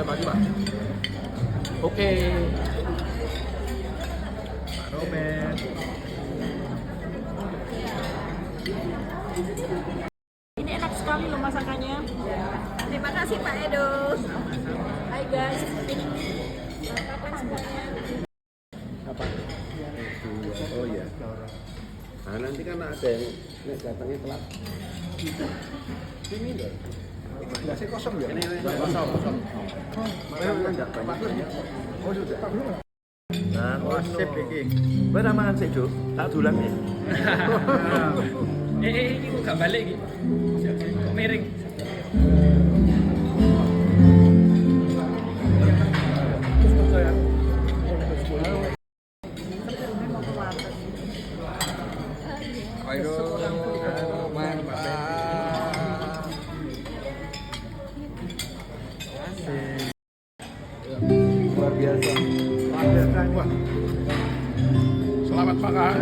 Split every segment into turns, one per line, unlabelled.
Maju Pak. Oke. Pak Robert.
Ini enak sekali loh masakannya. Terima kasih Pak Edo. Hai guys. Kapan semuanya?
Apa? Oh iya. Nah nanti kan ada yang datangnya telat. Ini loh. Gelasnya kosong ya? Ini kosong. Mana enggak banyak. Oh sudah. Nah, sip iki. Kowe ra mangan sik, Juk. Tak dulang ya.
Iki kok gak balik iki. Kok miring.
Luar biasa. Wah.
Selamat makan.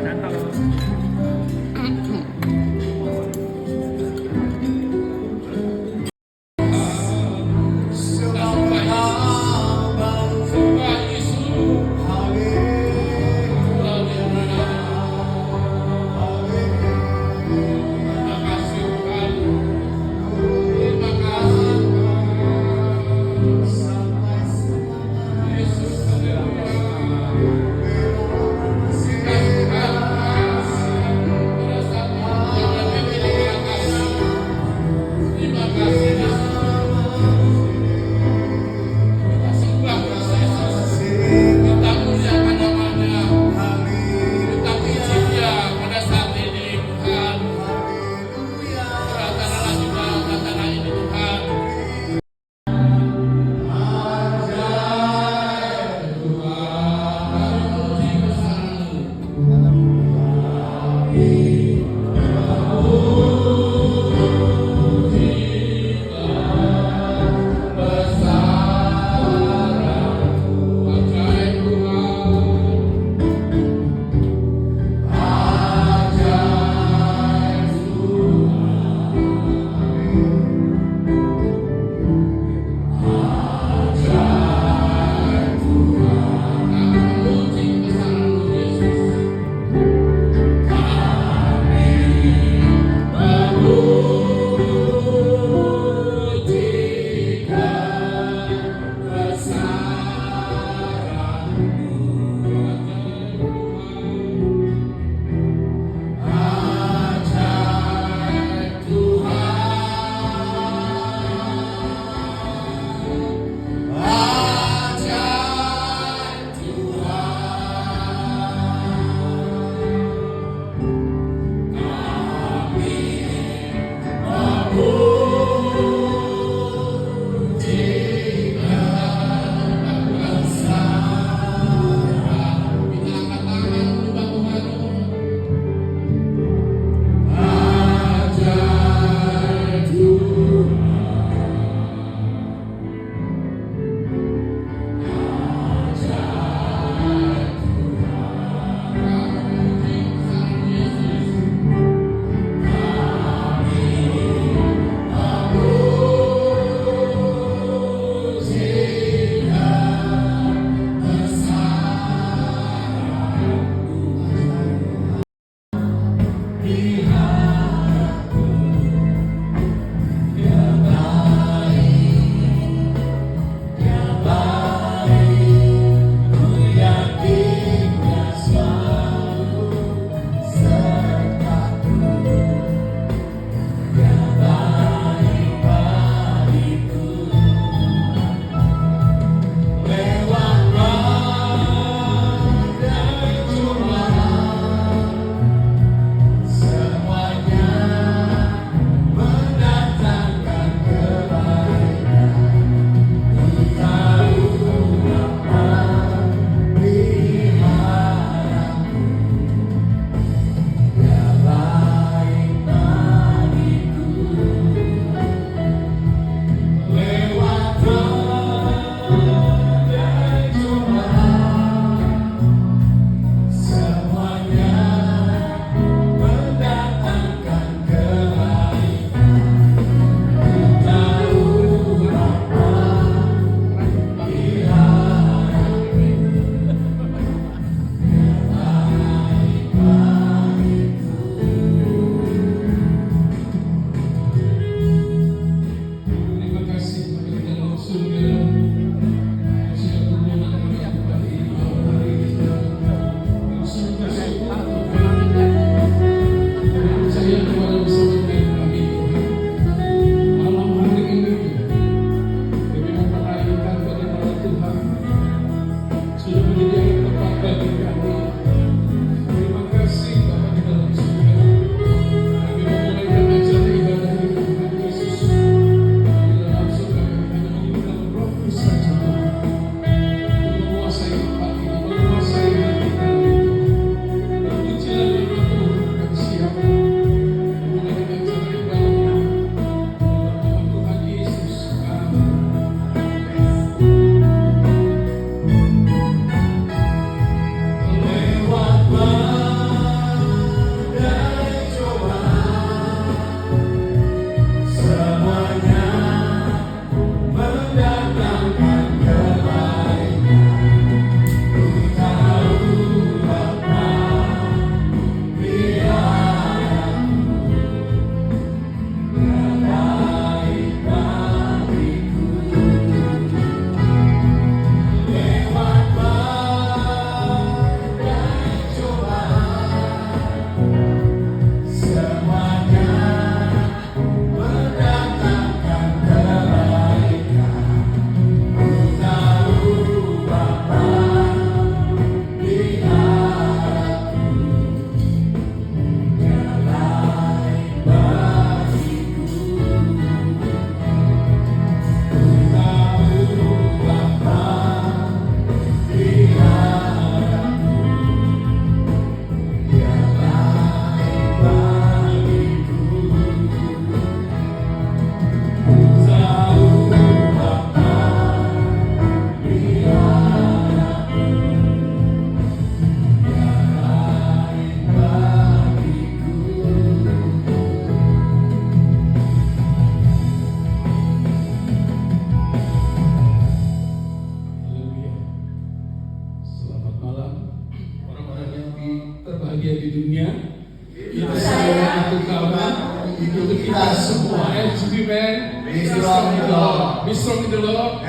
in the Lord.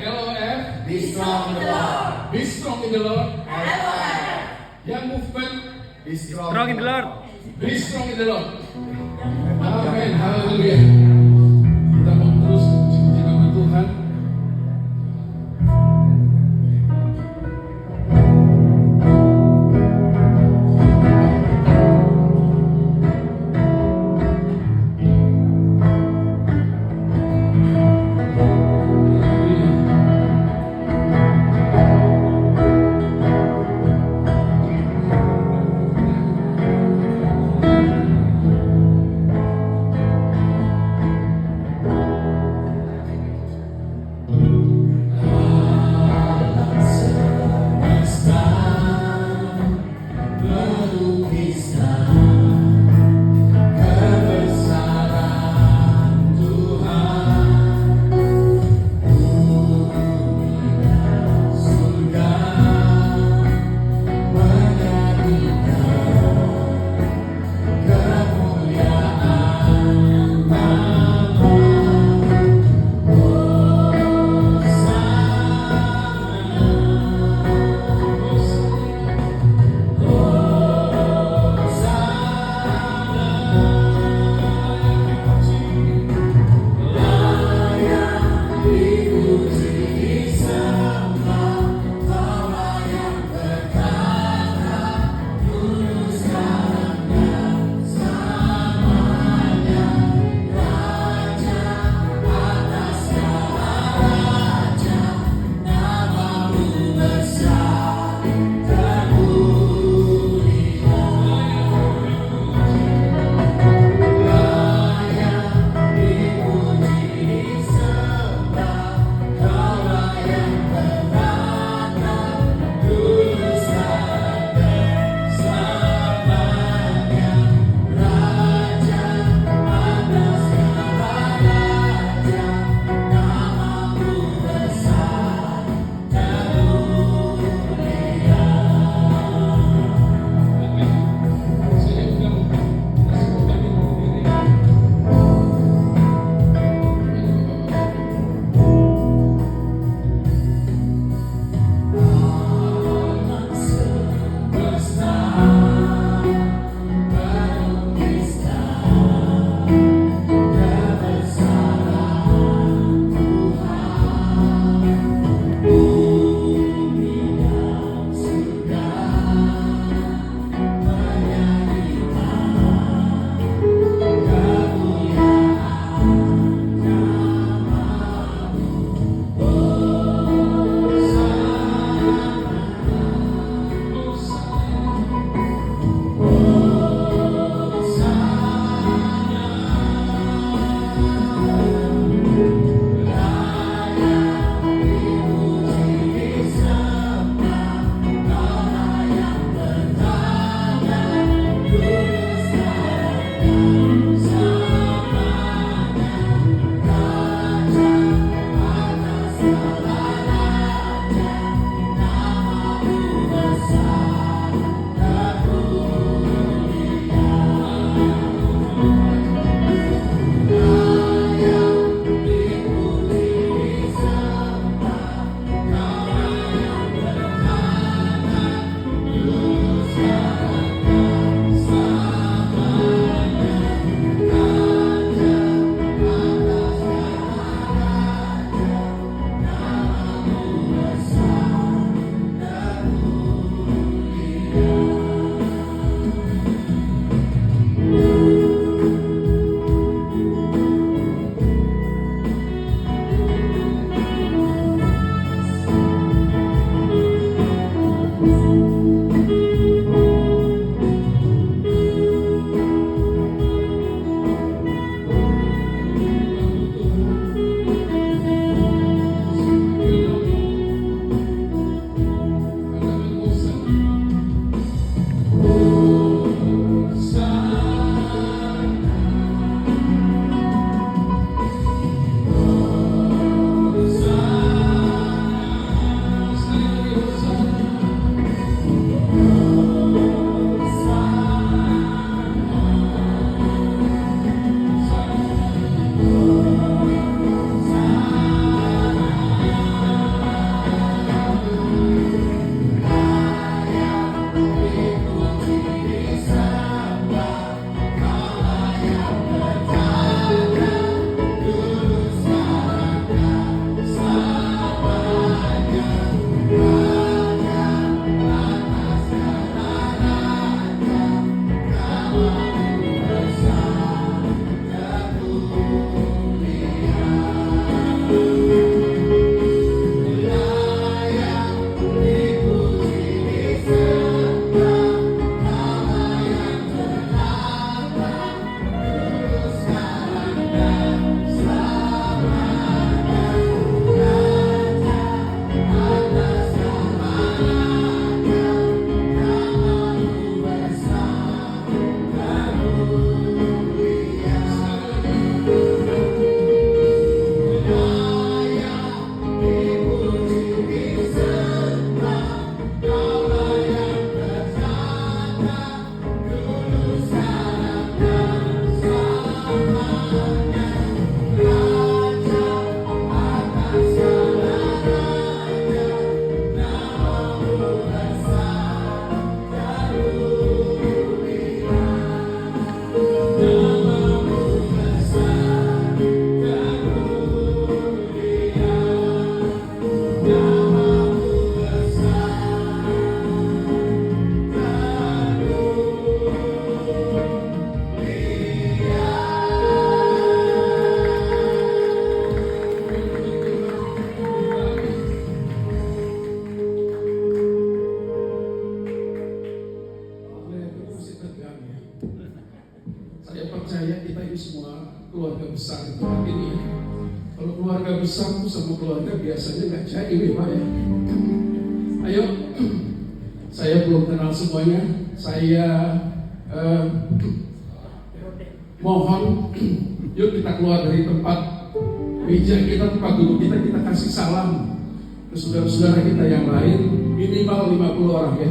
LOF.
Be strong in the Lord.
Be strong in the Lord. Young movement.
Be
Strong in the Lord.
Be strong in the Lord. Amin. Haleluya. Kita mau terus puji nama Tuhan. bersama sama keluarga biasanya nggak jadi Pak ya. Ayo, saya belum kenal semuanya. Saya mohon, yuk kita keluar dari tempat meja kita, tempat duduk kita, kita kasih salam ke saudara-saudara kita yang lain, minimal 50 orang ya.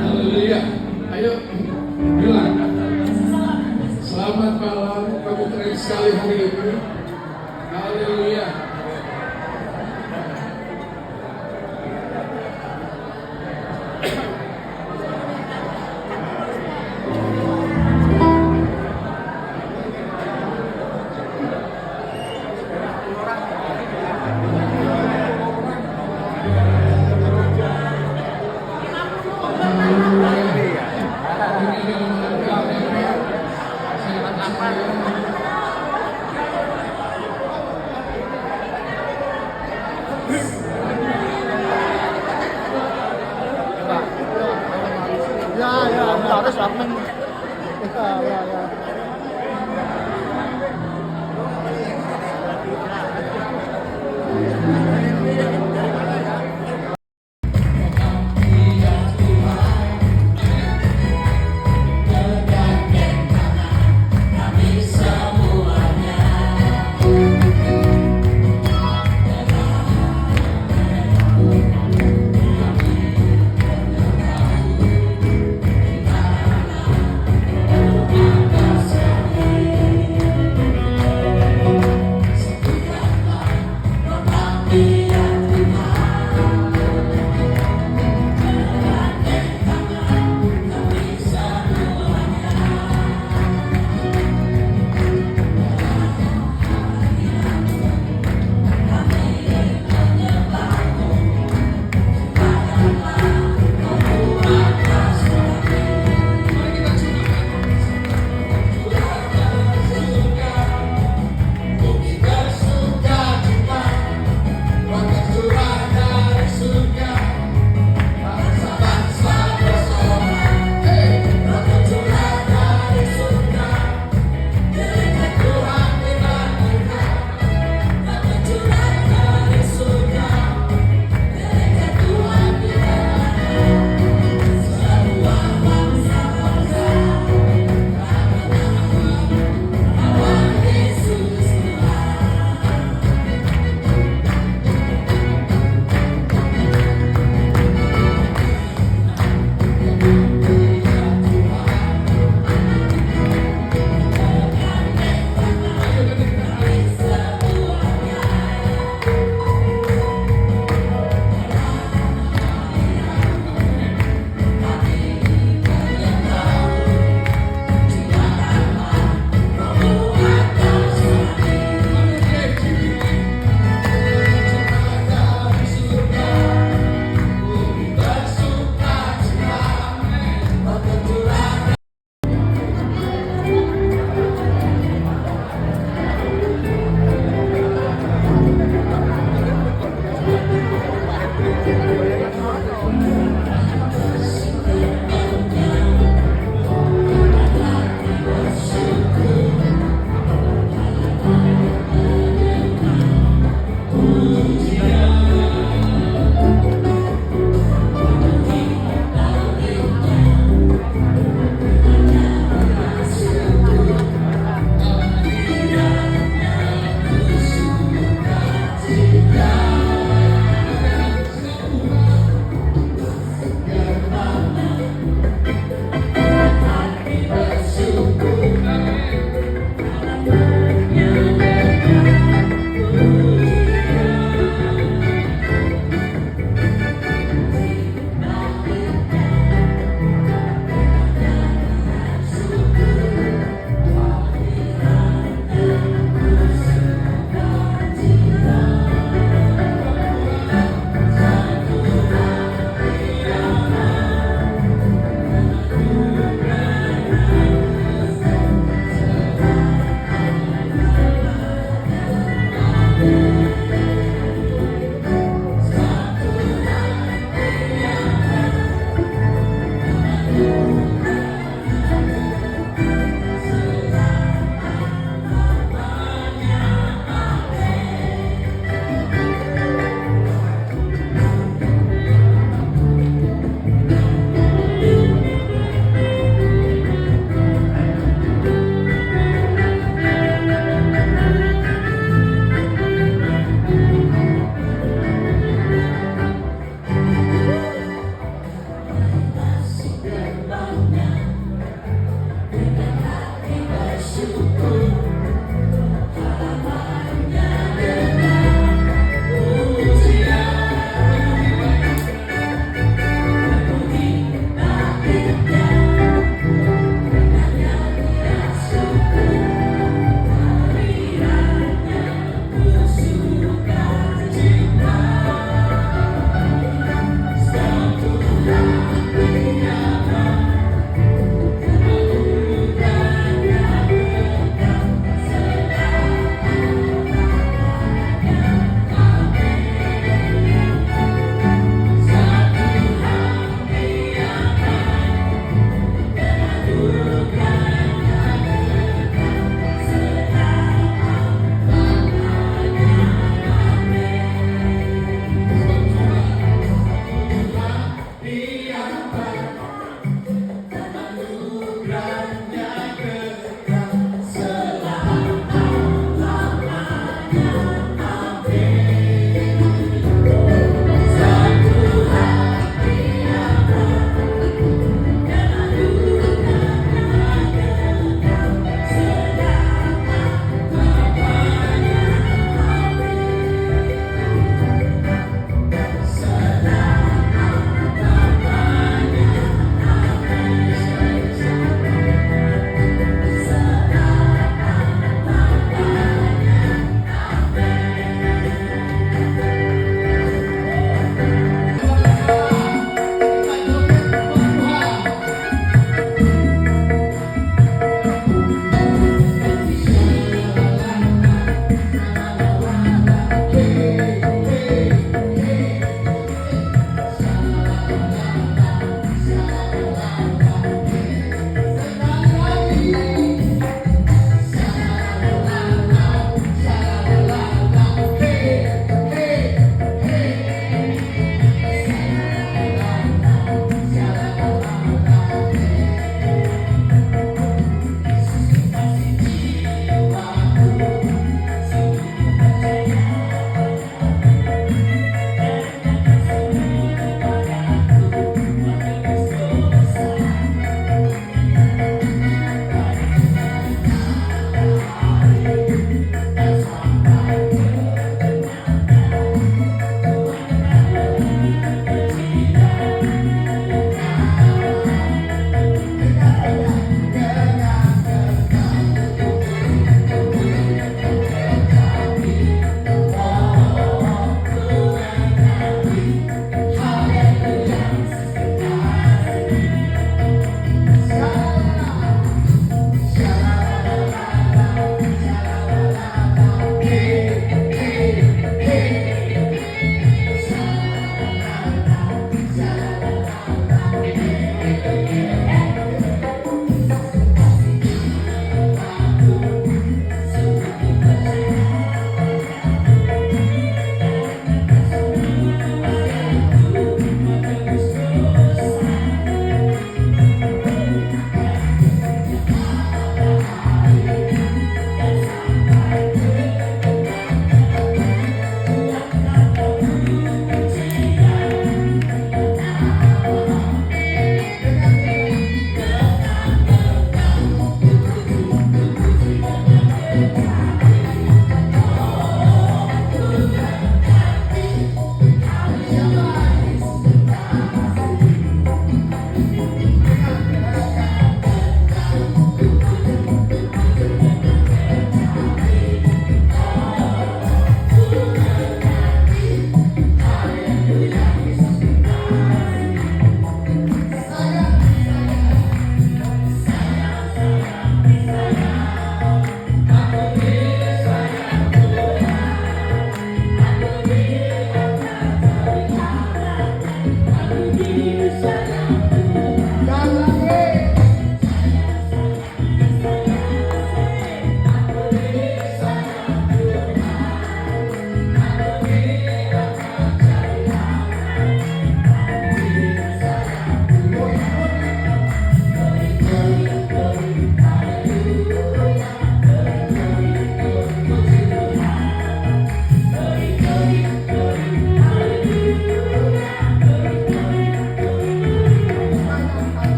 Haleluya. Ayo bilang, selamat malam, kamu keren sekali hari ini. Haleluya.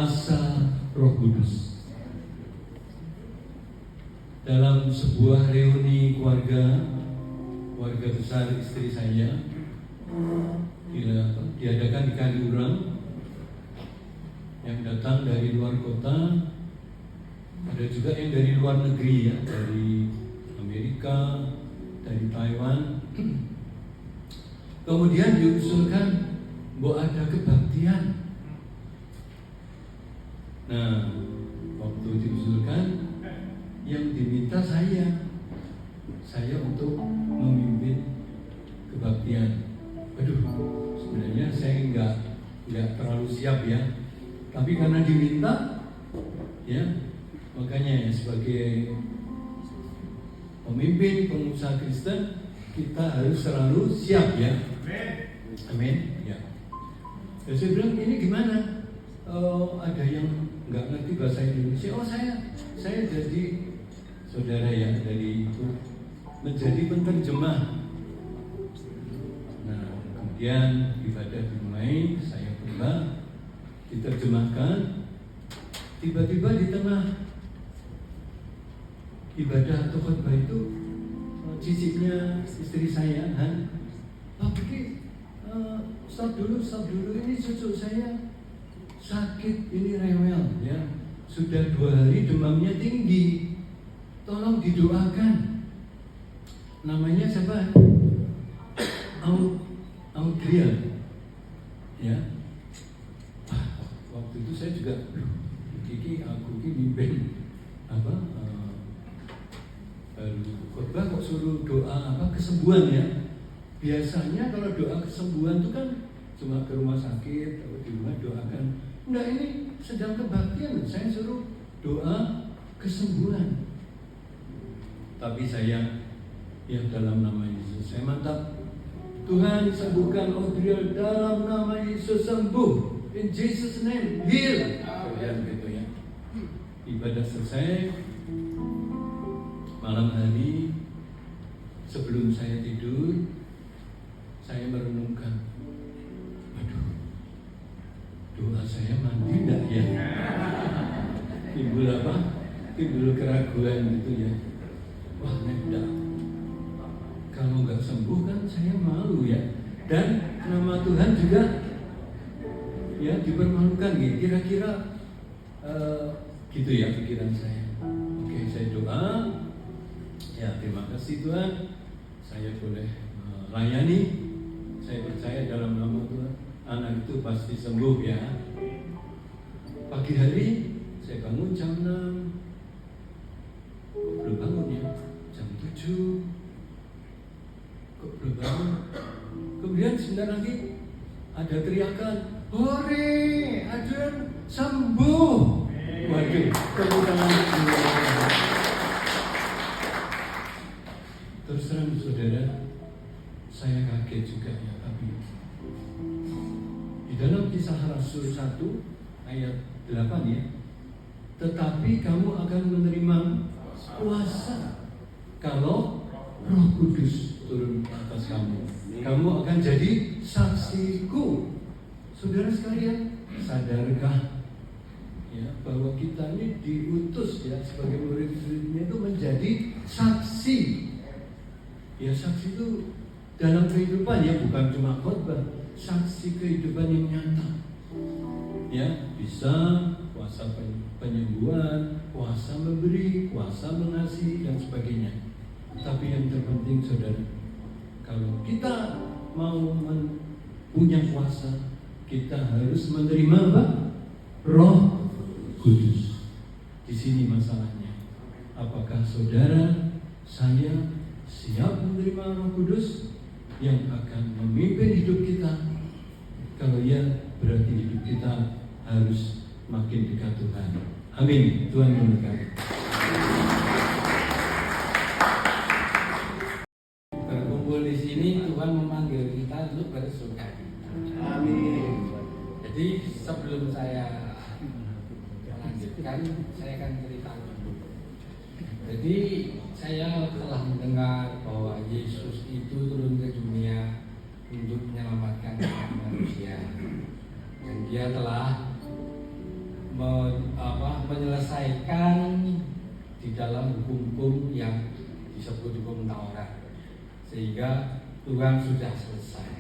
kuasa Roh Kudus. Dalam sebuah reuni keluarga besar istri saya diadakan di Kaliurang, yang datang dari luar kota, ada juga yang dari luar negeri ya, dari Amerika, dari Taiwan. Kemudian diusulkan bahwa ada kebaktian. Nah, waktu diusulkan, yang diminta saya untuk memimpin kebaktian. Aduh, sebenarnya saya nggak terlalu siap ya, tapi karena diminta, ya makanya ya, sebagai pemimpin pengusaha Kristen kita harus selalu siap ya. Amin. Ya. Dan saya bilang, ini gimana? Ada yang nggak ngerti bahasa Indonesia. Oh, saya jadi saudara ya, dari itu menjadi penerjemah. Nah, kemudian ibadah dimulai, saya pula diterjemahkan. Tiba-tiba di tengah ibadah atau khotbah itu, cicitnya istri saya, Pak Budi, stop dulu, ini cucu saya sakit, ini rewel ya, sudah 2 hari demamnya tinggi, tolong didoakan. Namanya siapa? Audrian ya. Waktu itu saya juga aku mimpin khotbah kok suruh doa kesembuhan ya. Biasanya kalau doa kesembuhan itu kan cuma ke rumah sakit atau di rumah doakan. Enggak, ini sedang kebaktian, saya suruh doa kesembuhan. Tapi saya yang dalam nama Yesus, saya mantap. Tuhan sembuhkan Audrey dalam nama Yesus, sembuh. In Jesus name, heal. Kemudian gitu ya. Ibadah selesai. Malam hari sebelum saya tidur, saya merenungkan, aduh, doa saya mandi enggak ya? Timbul keraguan gitu ya. Wah, enggak. Kalau nggak sembuh kan saya malu ya. Dan nama Tuhan juga ya dipermalukan gitu. Kira-kira gitu ya pikiran saya. Oke, saya doa. Ya, terima kasih Tuhan, saya boleh melayani. Saya percaya dalam nama Tuhan, anak itu pasti sembuh ya. Pagi hari saya bangun jam 6. Kok belum bangun ya? Jam 7. Kok belum bangun? Kemudian sebentar lagi ada teriakan, hore, Adrian sembuh. Waduh, tepuk tangan. Terus terang saudara, saya kaget juga ya, tapi di dalam Kisah Rasul 1 ayat 8 ya, tetapi kamu akan menerima kuasa kalau Roh Kudus turun ke atas kamu. Kamu akan jadi saksiku. Saudara sekalian, sadarkah ya bahwa kita ini diutus ya sebagai murid-muridnya itu menjadi saksi. Ya, saksi itu dalam kehidupan ya, bukan cuma khotbah, saksi kehidupan yang nyata. Ya, bisa kuasa penyembuhan, kuasa memberi, kuasa mengasihi dan sebagainya. Tapi yang terpenting saudara, kalau kita mau punya kuasa, kita harus menerima apa? Roh Kudus. Di sini masalahnya. Apakah saudara, saya siap menerima Roh Kudus yang akan memimpin hidup kita? Kalau ya, berarti hidup kita harus makin dekat Tuhan. Amin. Tuhan memberkati.
Berkumpul di sini, Tuhan memanggil kita untuk bersuka.
Amin.
Jadi sebelum saya melanjutkan, saya akan cerita dulu. Jadi saya telah mendengar bahwa Yesus itu turun ke dunia untuk menyelamatkan manusia, dan Dia telah menyelesaikan di dalam hukum-hukum yang disebut hukum Taurat, sehingga Tuhan sudah selesai.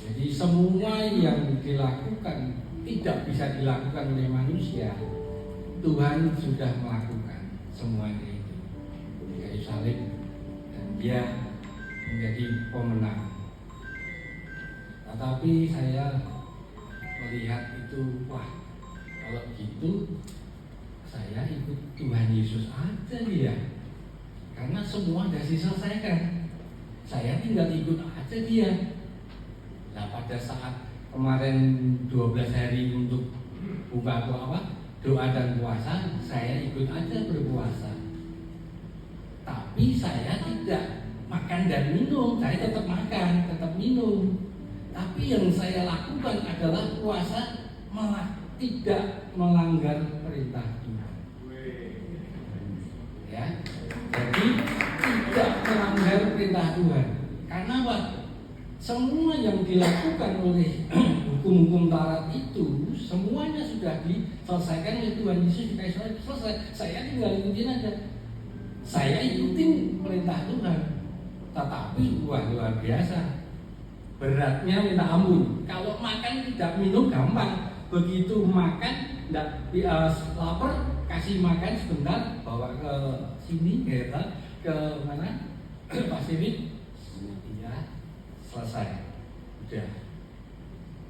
Jadi semua yang dilakukan tidak bisa dilakukan oleh manusia, Tuhan sudah melakukan semuanya itu di kayu salib, dan Dia menjadi pemenang. Tetapi saya melihat itu, wah, kalau gitu saya ikut Tuhan Yesus aja dia, karena semua sudah diselesaikan. Saya tinggal ikut aja dia. Nah, pada saat kemarin 12 hari untuk buka doa dan puasa, saya ikut aja berpuasa. Tapi saya tidak makan dan minum, saya tetap makan, tetap minum. Tapi yang saya lakukan adalah puasa tidak melanggar perintah Tuhan. Ya, jadi tidak melanggar perintah Tuhan. Karena apa? Semua yang dilakukan oleh hukum-hukum Taurat itu semuanya sudah diselesaikan oleh Tuhan Yesus. Selesai. Saya tinggal ikutin aja. Saya ikutin perintah Tuhan. Tetapi luar biasa, beratnya minta ampun. Kalau makan tidak minum gampang. Begitu makan tidak lapar, kasih makan sebentar, bawa ke sini, ke mana? Pak Sirik. Iya, selesai. Udah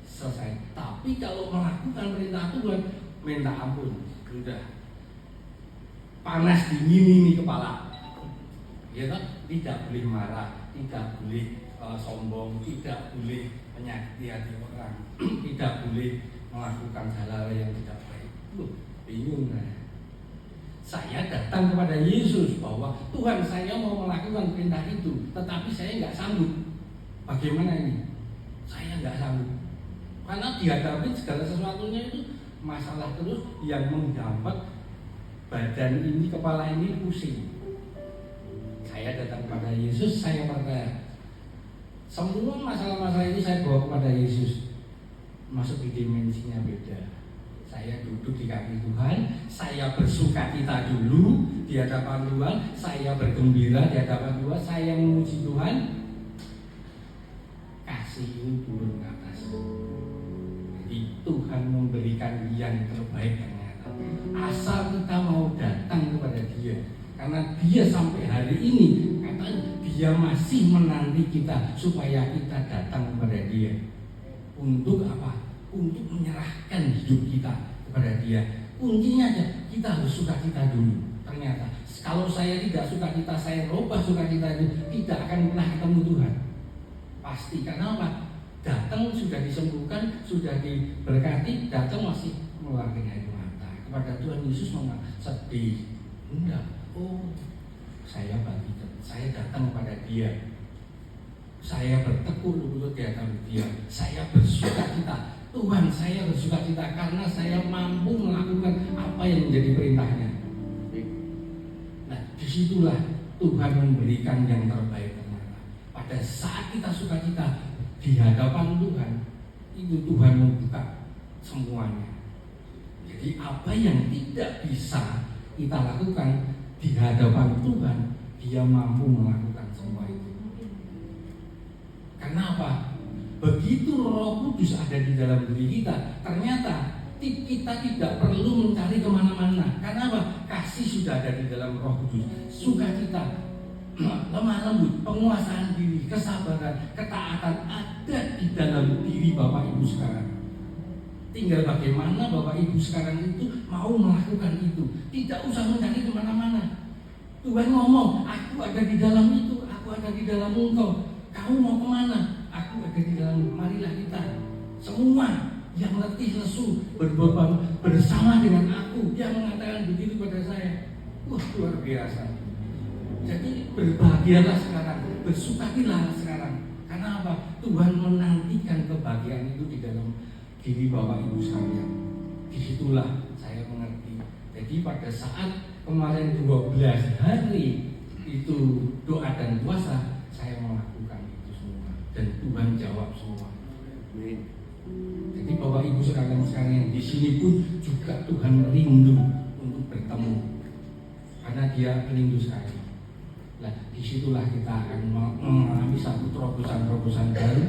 selesai. Tapi kalau melakukan perintah Tuhan, minta ampun. Udah panas dingin ini kepala. Ya kan? Tidak boleh marah, tidak boleh sombong, tidak boleh menyakiti hati orang, tidak boleh melakukan hal-hal yang tidak baik. Bingung saya datang kepada Yesus bahwa Tuhan, saya mau melakukan perintah itu, tetapi saya nggak sanggup. Bagaimana ini? Saya nggak sanggup, karena dihadapi segala sesuatunya itu masalah terus yang menggambat badan ini, kepala ini pusing. Saya datang kepada Yesus, saya bertanya, semua masalah-masalah ini saya bawa kepada Yesus. Masuk di dimensinya beda. Saya duduk di kaki Tuhan, saya bersukacita dulu di hadapan Tuhan, saya bergembira di hadapan Tuhan, saya memuji Tuhan. Kasih ini turun ke atas. Jadi Tuhan memberikan yang terbaik ternyata. Asal kita mau datang kepada Dia, karena Dia sampai hari ini katanya Dia masih menanti kita supaya kita datang kepada Dia. Untuk apa? Untuk menyerahkan hidup kita kepada Dia. Kuncinya aja, kita harus sukacita dulu. Ternyata kalau saya tidak sukacita, saya robah sukacita itu, tidak akan pernah ketemu Tuhan. Pasti. Karena apa? Datang sudah disembuhkan, sudah diberkati, datang masih mengeluarkan air mata. Kepada Tuhan Yesus sedih. Enggak. Oh, saya bangkit, saya datang kepada Dia. Saya bertekuk lutut di hadapan Dia. Saya bersukacita. Tuhan, saya bersukacita karena saya mampu melakukan apa yang menjadi perintahnya. Nah, disitulah Tuhan memberikan yang terbaik ternyata. Pada saat kita sukacita di hadapan Tuhan, itu Tuhan membuka semuanya. Jadi apa yang tidak bisa kita lakukan di hadapan Tuhan, Dia mampu melakukan semua itu. Kenapa? Begitu Roh Kudus ada di dalam diri kita, ternyata kita tidak perlu mencari kemana-mana. Karena apa? Kasih sudah ada di dalam Roh Kudus. Sukacita, lemah lembut, penguasaan diri, kesabaran, ketaatan ada di dalam diri Bapak Ibu sekarang. Tinggal bagaimana Bapak Ibu sekarang itu mau melakukan itu. Tidak usah mencari kemana-mana. Tuhan ngomong, aku ada di dalam itu, aku ada di dalam engkau. Kamu mau kemana? Aku ada di dalam. Marilah kita semua yang letih lesu berbeban bersama dengan aku. Yang mengatakan begitu pada saya, wah, luar biasa. Jadi berbahagialah sekarang, bersukacitalah sekarang. Karena apa? Tuhan menantikan kebahagiaan itu di dalam diri Bapak Ibu sekalian. Disitulah saya mengerti. Jadi pada saat kemarin 12 hari itu doa dan puasa, saya melakukan itu semua dan Tuhan jawab semua. Jadi Bapak Ibu sekalian yang di sini pun juga Tuhan rindu untuk bertemu, karena Dia rindu sekali. Nah, disitulah kita akan mengalami satu terobosan-terobosan baru,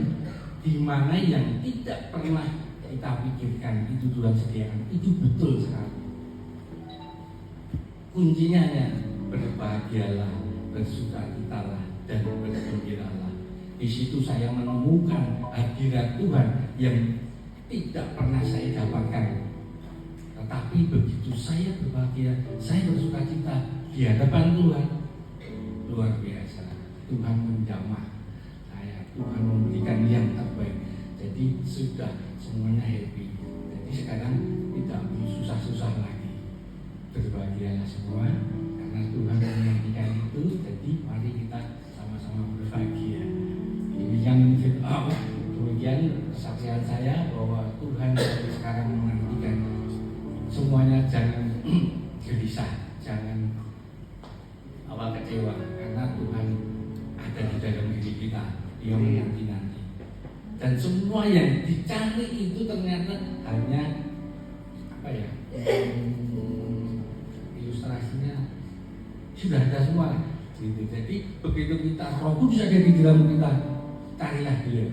di mana yang tidak pernah kita pikirkan itu Tuhan sediakan. Itu betul sekali. Kuncinya ya, berbahagialah, bersukacitalah, dan bergembiralah. Di situ saya menemukan hadirat Tuhan yang tidak pernah saya dapatkan. Tetapi begitu saya berbahagia, saya bersukacita di hadapan Tuhan, luar biasa. Tuhan menjamah saya, Tuhan memberikan yang terbaik. Jadi sudah semuanya happy. Jadi sekarang tidak susah-susah lagi. Berbahagialah semua karena Tuhan memberikan itu. Jadi mari kita sama-sama berbahagia. Demikian demikian kesaksian saya bahwa Tuhan sekarang menantikan semuanya. Jangan gelisah, jangan kecewa, karena Tuhan ada di dalam diri kita. Dia menanti-nanti, dan semua yang dicari itu ternyata hanya apa ya, ilustrasinya sudah ada semua gitu. Jadi begitu kita Roh Kudus ada di dalam kita, carilah Dia,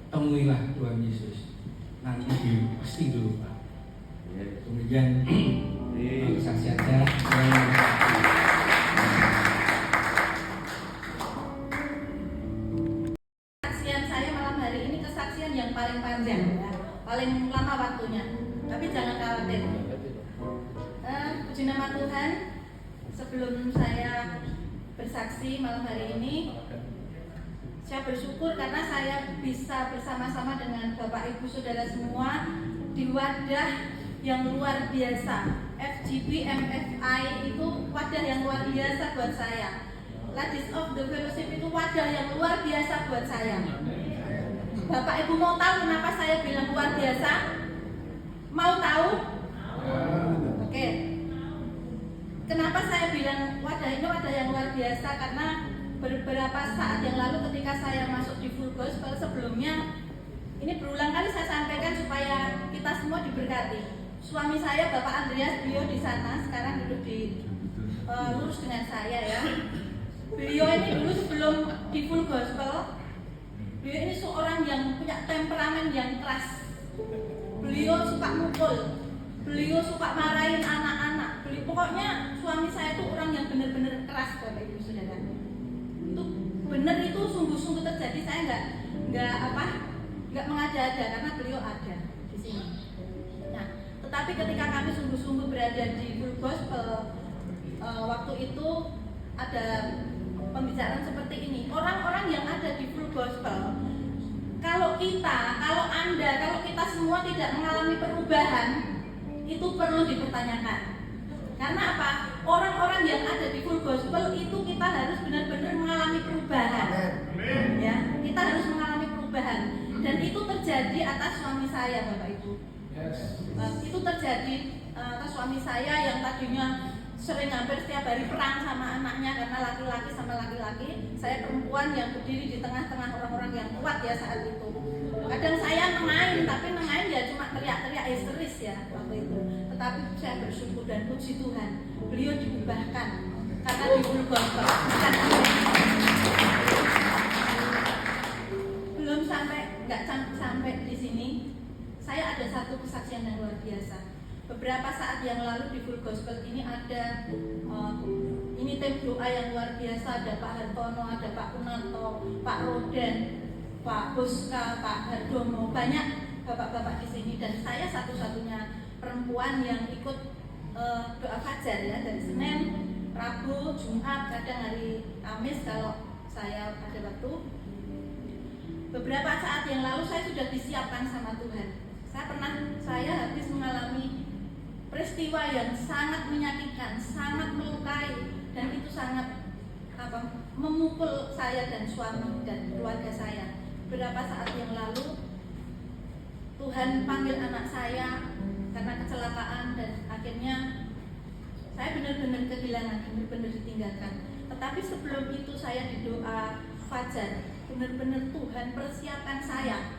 temuilah Tuhan Yesus, nanti Dia pasti dulu Pak. Kemudian kesaksian saya.
Kesaksian saya malam hari ini kesaksian yang paling panjang, ya, paling lama waktunya. Tapi jangan khawatir. Puji nama Tuhan. Sebelum saya bersaksi malam hari ini, saya bersyukur karena saya bisa bersama-sama dengan Bapak Ibu Saudara semua di wadah yang luar biasa. FGB MFI itu wadah yang luar biasa buat saya. Ladies of the Fellowship itu wadah yang luar biasa buat saya. Bapak Ibu mau tahu kenapa saya bilang luar biasa? Mau tahu? Oke. Kenapa saya bilang wadah ini wadah yang luar biasa? Karena beberapa saat yang lalu ketika saya masuk di Full Gospel sebelumnya, ini berulang kali saya sampaikan supaya kita semua diberkati. Suami saya Bapak Andreas, beliau di sana sekarang duduk di lurus dengan saya ya. Beliau ini dulu sebelum di Full Gospel, beliau ini seorang yang punya temperamen yang keras. Beliau suka mukul, beliau suka marahin anak-anak. Pokoknya suami saya itu orang yang benar-benar keras, Bapak Ibu Saudara. Itu benar, itu sungguh-sungguh terjadi. Saya nggak mengada-ada karena beliau ada di sini. Nah, tetapi ketika kami sungguh-sungguh berada di Full Gospel, waktu itu ada pembicaraan seperti ini. Orang-orang yang ada di Full Gospel, kalau kita semua tidak mengalami perubahan, itu perlu dipertanyakan. Karena apa? Orang-orang yang ada di Full Gospel itu kita harus benar-benar mengalami perubahan. Ya, kita harus mengalami perubahan. Dan itu terjadi atas suami saya, Bapak Ibu. Itu terjadi atas suami saya yang tadinya sering hampir setiap hari perang sama anaknya karena laki-laki sama laki-laki. Saya perempuan yang berdiri di tengah-tengah orang-orang yang kuat ya saat itu. Kadang saya tapi mengain ya cuma teriak-teriak histeris ya waktu itu. Tetapi saya bersyukur dan puji Tuhan, beliau diubahkan karena di Full Gospel. Belum nggak sampai di sini. Saya ada satu kesaksian yang luar biasa. Beberapa saat yang lalu di Full Gospel ini ada ini tim doa yang luar biasa. Ada Pak Hartono, ada Pak Kunanto, Pak Roden, Pak Buska, Pak Hardono, banyak bapak-bapak di sini. Dan saya satu-satunya perempuan yang ikut doa fajar ya, dari Senin, Rabu, Jumat, kadang hari Kamis kalau saya ada waktu. Beberapa saat yang lalu saya sudah disiapkan sama Tuhan. Saya habis mengalami peristiwa yang sangat menyakitkan, sangat melukai, dan itu sangat memukul saya dan suami dan keluarga saya. Beberapa saat yang lalu Tuhan panggil anak saya karena kecelakaan, dan akhirnya saya benar-benar kehilangan, benar-benar ditinggalkan. Tetapi sebelum itu saya di doa fajar, benar-benar Tuhan persiapkan saya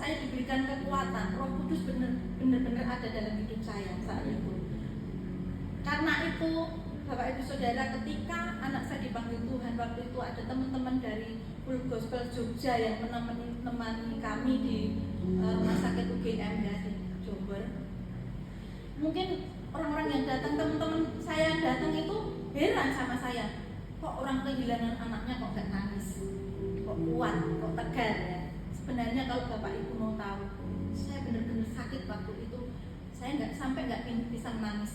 saya diberikan kekuatan, Roh Kudus benar-benar ada dalam hidup saya saat itu. Karena itu, Bapak Ibu Saudara, ketika anak saya dipanggil Tuhan, waktu itu ada teman-teman dari Full Gospel Jogja yang menemani kami di rumah sakit UGM ya, di Jombor. Mungkin orang-orang yang datang, teman-teman saya yang datang itu heran sama saya, kok orang kehilangan anaknya kok gak nangis, kok kuat, kok tegar ya. Sebenarnya kalau Bapak Ibu mau tahu, saya benar-benar sakit waktu itu. Saya nggak bisa menangis.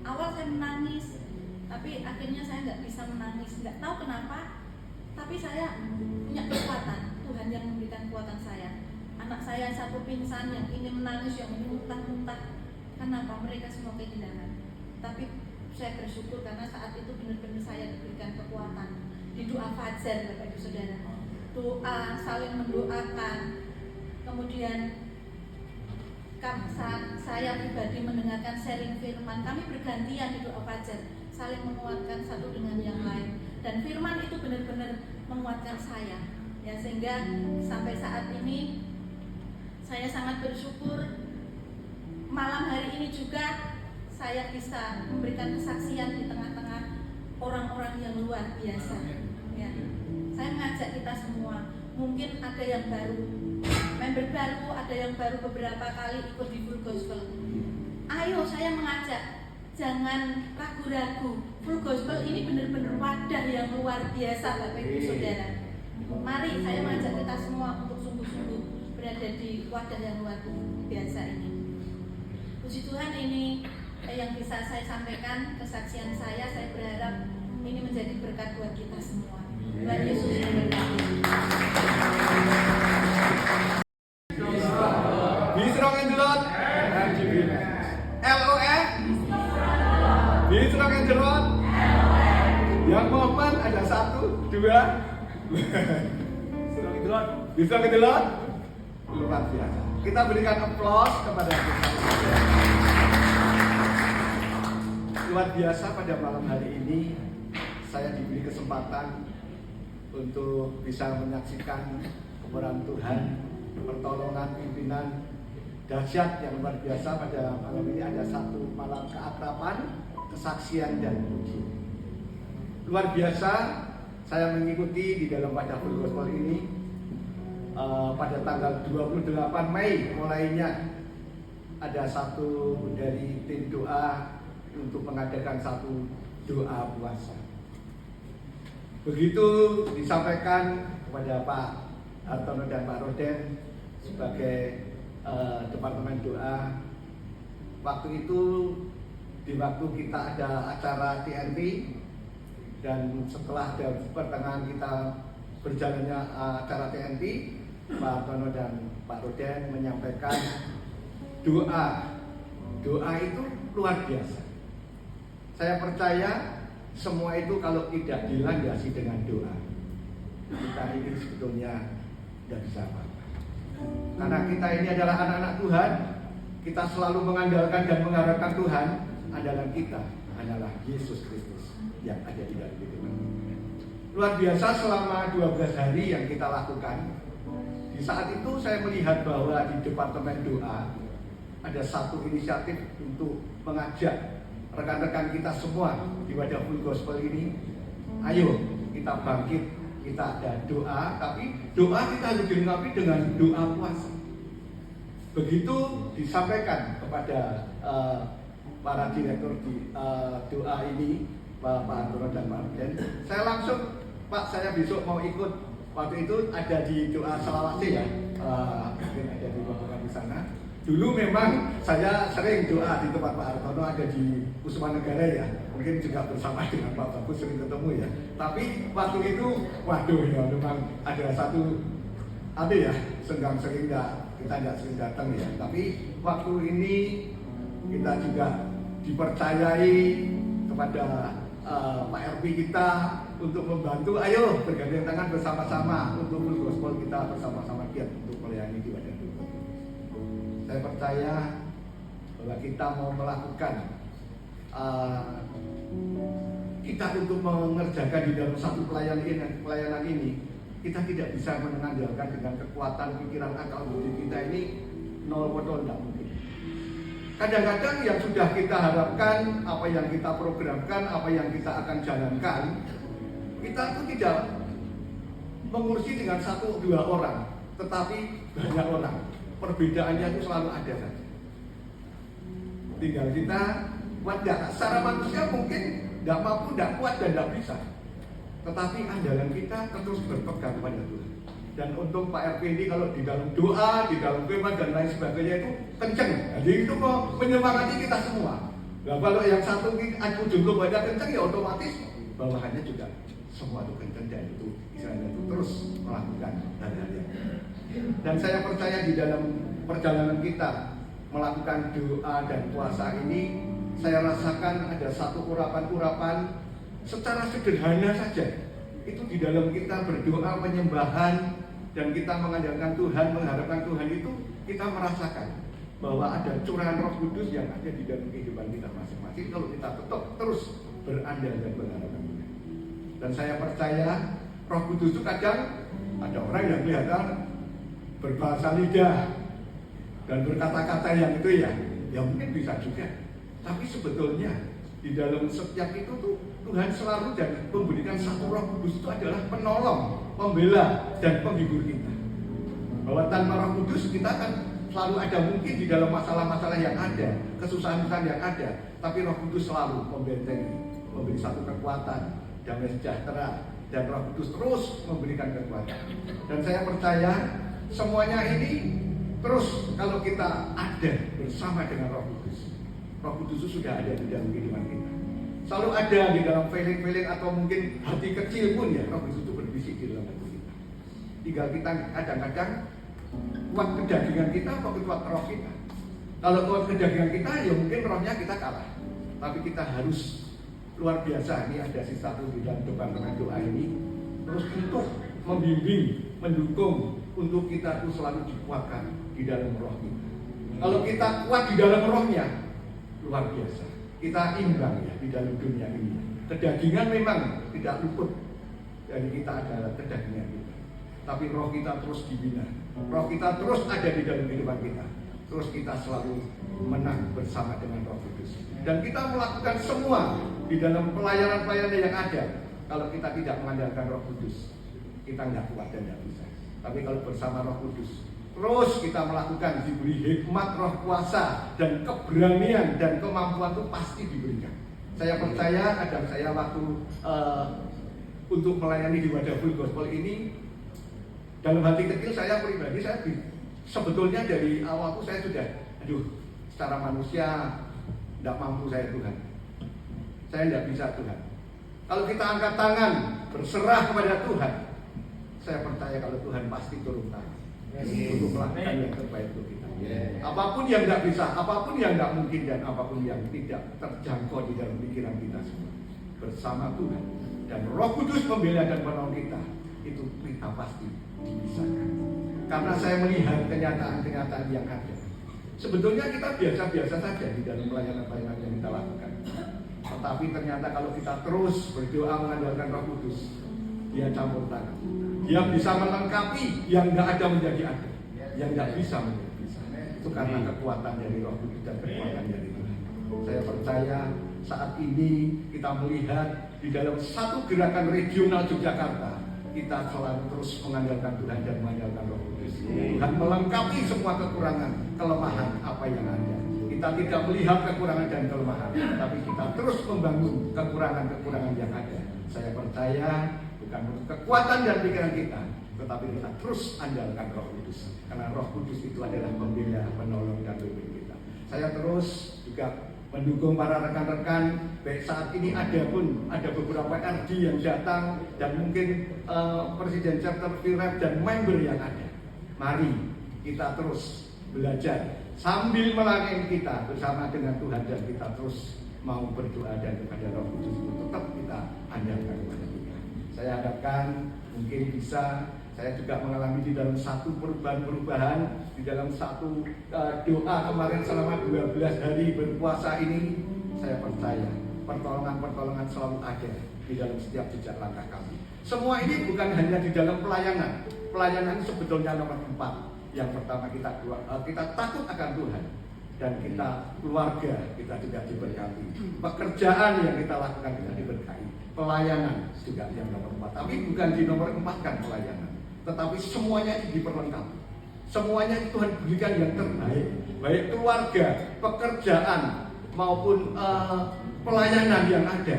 Awal saya menangis, tapi akhirnya saya nggak bisa menangis. Nggak tahu kenapa, tapi saya punya kekuatan. Tuhan yang memberikan kekuatan saya. Anak saya satu pingsan, yang ini menangis, yang ini muntah-muntah. Kenapa? Mereka semua kehilangan. Tapi saya bersyukur karena saat itu benar-benar saya diberikan kekuatan. Di doa fajar, Bapak Ibu Saudara, doa, saling mendoakan. Kemudian saya pribadi mendengarkan sharing firman. Kami bergantian di doa fajar, saling menguatkan satu dengan yang lain. Dan firman itu benar-benar menguatkan saya ya, sehingga sampai saat ini saya sangat bersyukur. Malam hari ini juga saya bisa memberikan kesaksian di tengah-tengah orang-orang yang luar biasa ya. Saya mengajak kita semua, mungkin ada yang baru, member baru, ada yang baru beberapa kali ikut di Full Gospel. Ayo, saya mengajak, jangan ragu-ragu. Full Gospel ini benar-benar wadah yang luar biasa, Bapak Ibu Saudara. Mari saya mengajak kita semua untuk sungguh-sungguh berada di wadah yang luar biasa ini. Puji Tuhan, ini yang bisa saya sampaikan, kesaksian saya berharap ini menjadi berkat buat kita semua. Tuhan Yesus memberkati.
Be strong in the Lord and give it. LOF. Be strong in the Lord. Yang momen ada 1, 2. Strong in the Lord. Be strong in the Lord. Luar biasa. Kita berikan aplaus kepada kita. Luar biasa, pada malam hari ini saya diberi kesempatan untuk bisa menyaksikan kebenaran Tuhan, pertolongan pimpinan dahsyat yang luar biasa. Pada malam ini ada satu malam keakraban, kesaksian dan puji. Luar biasa, saya mengikuti di dalam wadah Full Gospel ini pada tanggal 28 Mei mulainya ada satu dari tim doa untuk mengadakan satu doa puasa. Begitu disampaikan kepada Pak Hartono dan Pak Roden sebagai departemen doa. Waktu itu di waktu kita ada acara TNT, dan setelah ada pertengahan kita berjalannya acara TNT, Pak Hartono dan Pak Roden menyampaikan doa. Doa itu luar biasa. Saya percaya semua itu kalau tidak dilandasi dengan doa, kita ini sebetulnya tidak bisa apa-apa. Karena kita ini adalah anak-anak Tuhan, kita selalu mengandalkan dan mengharapkan Tuhan. Andalan kita adalah Yesus Kristus yang ada di dalam hidup kita. Luar biasa, selama 12 hari yang kita lakukan. Di saat itu saya melihat bahwa di departemen doa ada satu inisiatif untuk mengajak rekan-rekan kita semua di wadah Full Gospel ini, ayo kita bangkit, kita ada doa, tapi doa kita harus dilengkapi dengan doa puasa. Begitu disampaikan kepada para direktur di doa ini, Pak Antoro dan Pak Arden, saya langsung, Pak, saya besok mau ikut. Waktu itu ada di doa selawase ya, mungkin ada di bapak di sana. Dulu memang saya sering doa di tempat Pak Hartono, ada di Kusuma Negara ya, mungkin juga bersama dengan Pak Bagus sering ketemu ya. Tapi waktu itu, waduh ya, memang ada satu ya, sering kita nggak sering datang ya. Tapi waktu ini kita juga dipercayai kepada Pak RP kita untuk membantu. Ayo bergandeng tangan bersama-sama untuk Full Gospel, kita bersama-sama giat untuk melayani di wadah Tuhan. Saya percaya bahwa kita mau melakukan kita untuk mengerjakan di dalam satu pelayanan ini kita tidak bisa mengandalkan dengan kekuatan pikiran akal budi kita ini nol botol, tidak mungkin. Kadang-kadang yang sudah kita harapkan, apa yang kita programkan, apa yang kita akan jalankan, kita itu tidak mengurusi dengan 1-2 orang, tetapi banyak orang. Perbedaannya itu selalu ada saja. Tinggal kita kuat nggak. Secara manusia mungkin tidak mampu, tidak kuat dan tidak bisa. Tetapi andalan kita terus berpegang pada Tuhan. Dan untuk Pak RP ini kalau di dalam doa, di dalam firman dan lain sebagainya itu kenceng. Jadi itu mau menyemangati kita semua. Nah, kalau yang satu ujung tombaknya kenceng ya otomatis bawahannya juga semua itu kenceng dan itu istilahnya itu terus melakukan hal-hal yang. Dan saya percaya di dalam perjalanan kita melakukan doa dan puasa ini, saya rasakan ada satu urapan-urapan secara sederhana saja. Itu di dalam kita berdoa penyembahan dan kita mengandalkan Tuhan, mengharapkan Tuhan itu, kita merasakan bahwa ada curahan Roh Kudus yang ada di dalam kehidupan kita masing-masing kalau kita tetap terus berandal dan berharapkan Tuhan. Dan saya percaya Roh Kudus itu kadang ada orang yang kelihatan berbahasa lidah dan berkata-kata yang itu ya mungkin bisa juga. Tapi sebetulnya di dalam setiap itu tuh Tuhan selalu dan memberikan satu Roh Kudus itu adalah penolong, pembela dan penghibur kita. Bahwa tanpa Roh Kudus kita akan selalu ada mungkin di dalam masalah-masalah yang ada, kesusahan-kesusahan yang ada, tapi Roh Kudus selalu membentengi, memberi satu kekuatan, damai sejahtera, dan Roh Kudus terus memberikan kekuatan. Dan saya percaya semuanya ini terus kalau kita ada bersama dengan Roh Kudus. Roh Kudus itu sudah ada di dalam kehidupan kita. Selalu ada di dalam feeling-feeling atau mungkin hati kecil pun ya Roh Kudus itu berbisik di dalam hati kita. Tinggal kita kadang-kadang kuat kedagingan kita atau kuat roh kita. Kalau kuat kedagingan kita ya mungkin rohnya kita kalah. Tapi kita harus luar biasa. Ini ada si satu di dalam depan doa ini terus untuk membimbing, mendukung untuk kita itu selalu dikuatkan di dalam roh kita. Kalau kita kuat di dalam rohnya luar biasa. Kita imbang ya di dalam dunia ini. Kedagingan memang tidak luput dari kita adalah kedagingan kita. Tapi roh kita terus dibina. Roh kita terus ada di dalam kehidupan kita. Terus kita selalu menang bersama dengan Roh Kudus. Dan kita melakukan semua di dalam pelayanan-pelayanan yang ada. Kalau kita tidak mengandalkan Roh Kudus, kita nggak kuat dan nggak bisa. Tapi kalau bersama Roh Kudus, terus kita melakukan, diberi hikmat roh kuasa dan keberanian dan kemampuan itu pasti diberikan. Saya percaya kadang saya waktu untuk melayani di Wadah Full Gospel ini, dalam hati kecil saya pribadi, saya sebetulnya dari awal itu saya sudah, secara manusia tidak mampu saya Tuhan. Saya tidak bisa Tuhan. Kalau kita angkat tangan, berserah kepada Tuhan, saya percaya kalau Tuhan pasti turun tangan untuk melakukan yang terbaik untuk kita. Apapun yang tidak bisa, apapun yang tidak mungkin dan apapun yang tidak terjangkau di dalam pikiran kita semua, bersama Tuhan dan Roh Kudus pembela dan penolong kita, itu kita pasti dipisahkan. Karena saya melihat kenyataan-kenyataan yang ada. Sebetulnya kita biasa-biasa saja di dalam pelayanan-pelayanan yang kita lakukan. Tetapi ternyata kalau kita terus berdoa mengandalkan Roh Kudus, Dia campur tangan. Dia bisa melengkapi yang tidak ada menjadi ada, yang tidak bisa menjadi bisa. Itu karena kekuatan dari Roh Kudus dan kekuatan dari Tuhan. Saya percaya saat ini kita melihat di dalam satu gerakan regional Yogyakarta, kita selalu terus mengandalkan Tuhan dan mengandalkan Roh Kudus. Tuhan melengkapi semua kekurangan, kelemahan apa yang ada. Kita tidak melihat kekurangan dan kelemahan, tapi kita terus membangun kekurangan-kekurangan yang ada. Saya percaya bukan untuk kekuatan dan pikiran kita, tetapi kita terus andalkan Roh Kudus. Karena Roh Kudus itu adalah pembela, penolong dan pemimpin kita. Saya terus juga mendukung para rekan-rekan. Baik saat ini ada beberapa RD yang datang dan mungkin Presiden Chapter Virep dan member yang ada. Mari kita terus belajar sambil melayani kita bersama dengan Tuhan dan kita terus mau berdoa dan kepada Roh Kudus itu tetap kita andalkan kepada Tuhan. Saya harapkan mungkin bisa. Saya juga mengalami di dalam satu perubahan di dalam satu doa kemarin selama 12 hari berpuasa ini. Saya percaya pertolongan-pertolongan selalu ada di dalam setiap jejak langkah kami. Semua ini bukan hanya di dalam pelayanan. Pelayanan sebetulnya nomor 4. Yang pertama kita takut akan Tuhan, dan kita keluarga kita juga diberkati. Pekerjaan yang kita lakukan juga diberkati. Pelayanan juga yang nomor 4. Tapi bukan di nomor 4 kan pelayanan, tetapi semuanya itu diperlengkapi. Semuanya Tuhan berikan yang terbaik, baik keluarga, pekerjaan maupun pelayanan yang ada.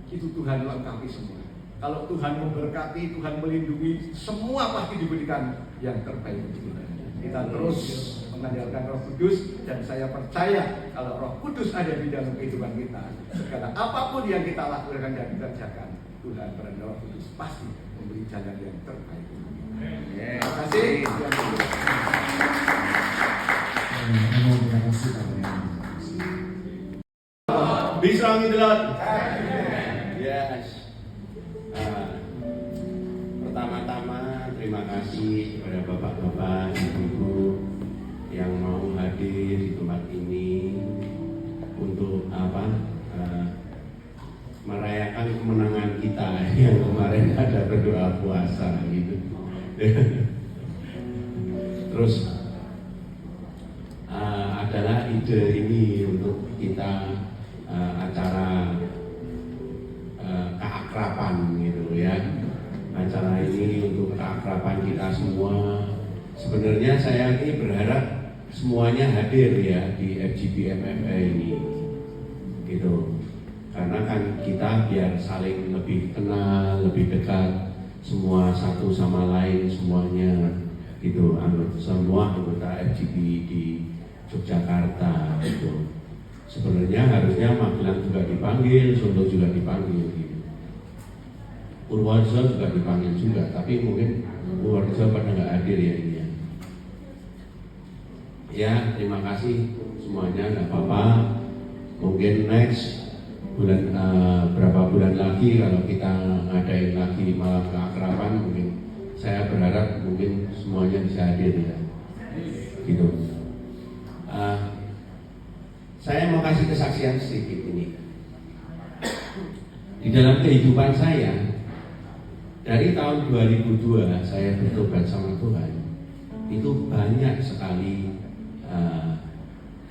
Itu Tuhan lengkapi semua. Kalau Tuhan memberkati, Tuhan melindungi, semua pasti diberikan yang terbaik untuk kita. Kita terus mengandalkan Roh Kudus, dan saya percaya kalau Roh Kudus ada di dalam kehidupan kita, segala apapun yang kita lakukan dan kita kerjakan, Tuhan dan Roh Kudus pasti memberi jalan yang terbaik untuk kita. Terima kasih.
Terima kasih Pak.
Bisa ngidlat. Yes. Pertama-tama terima kasih kepada bapak-bapak, ibu-ibu yang mau hadir di tempat ini untuk merayakan kemenangan kita yang kemarin ada berdoa puasa gitu. Terus adalah ide ini untuk kita acara keakraban gitu ya. Acara ini untuk keakraban kita semua. Sebenarnya saya ini berharap semuanya hadir ya di FGP MFA ini gitu. Karena kan kita biar saling lebih kenal, lebih dekat, semua satu sama lain semuanya gitu. Semua anggota FGP di Yogyakarta gitu. Sebenarnya harusnya Magelang juga dipanggil, Solo juga dipanggil gitu. Purworejo juga dipanggil juga, tapi mungkin Purworejo pada nggak hadir ya ini ya. Ya, terima kasih semuanya, nggak apa-apa. Mungkin next bulan berapa bulan lagi kalau kita ngadain lagi malam keakraban, mungkin saya berharap mungkin semuanya bisa hadir ya. Gitu. Saya mau kasih kesaksian sedikit ini. Di dalam kehidupan saya, dari tahun 2002 saya bertobat sama Tuhan, itu banyak sekali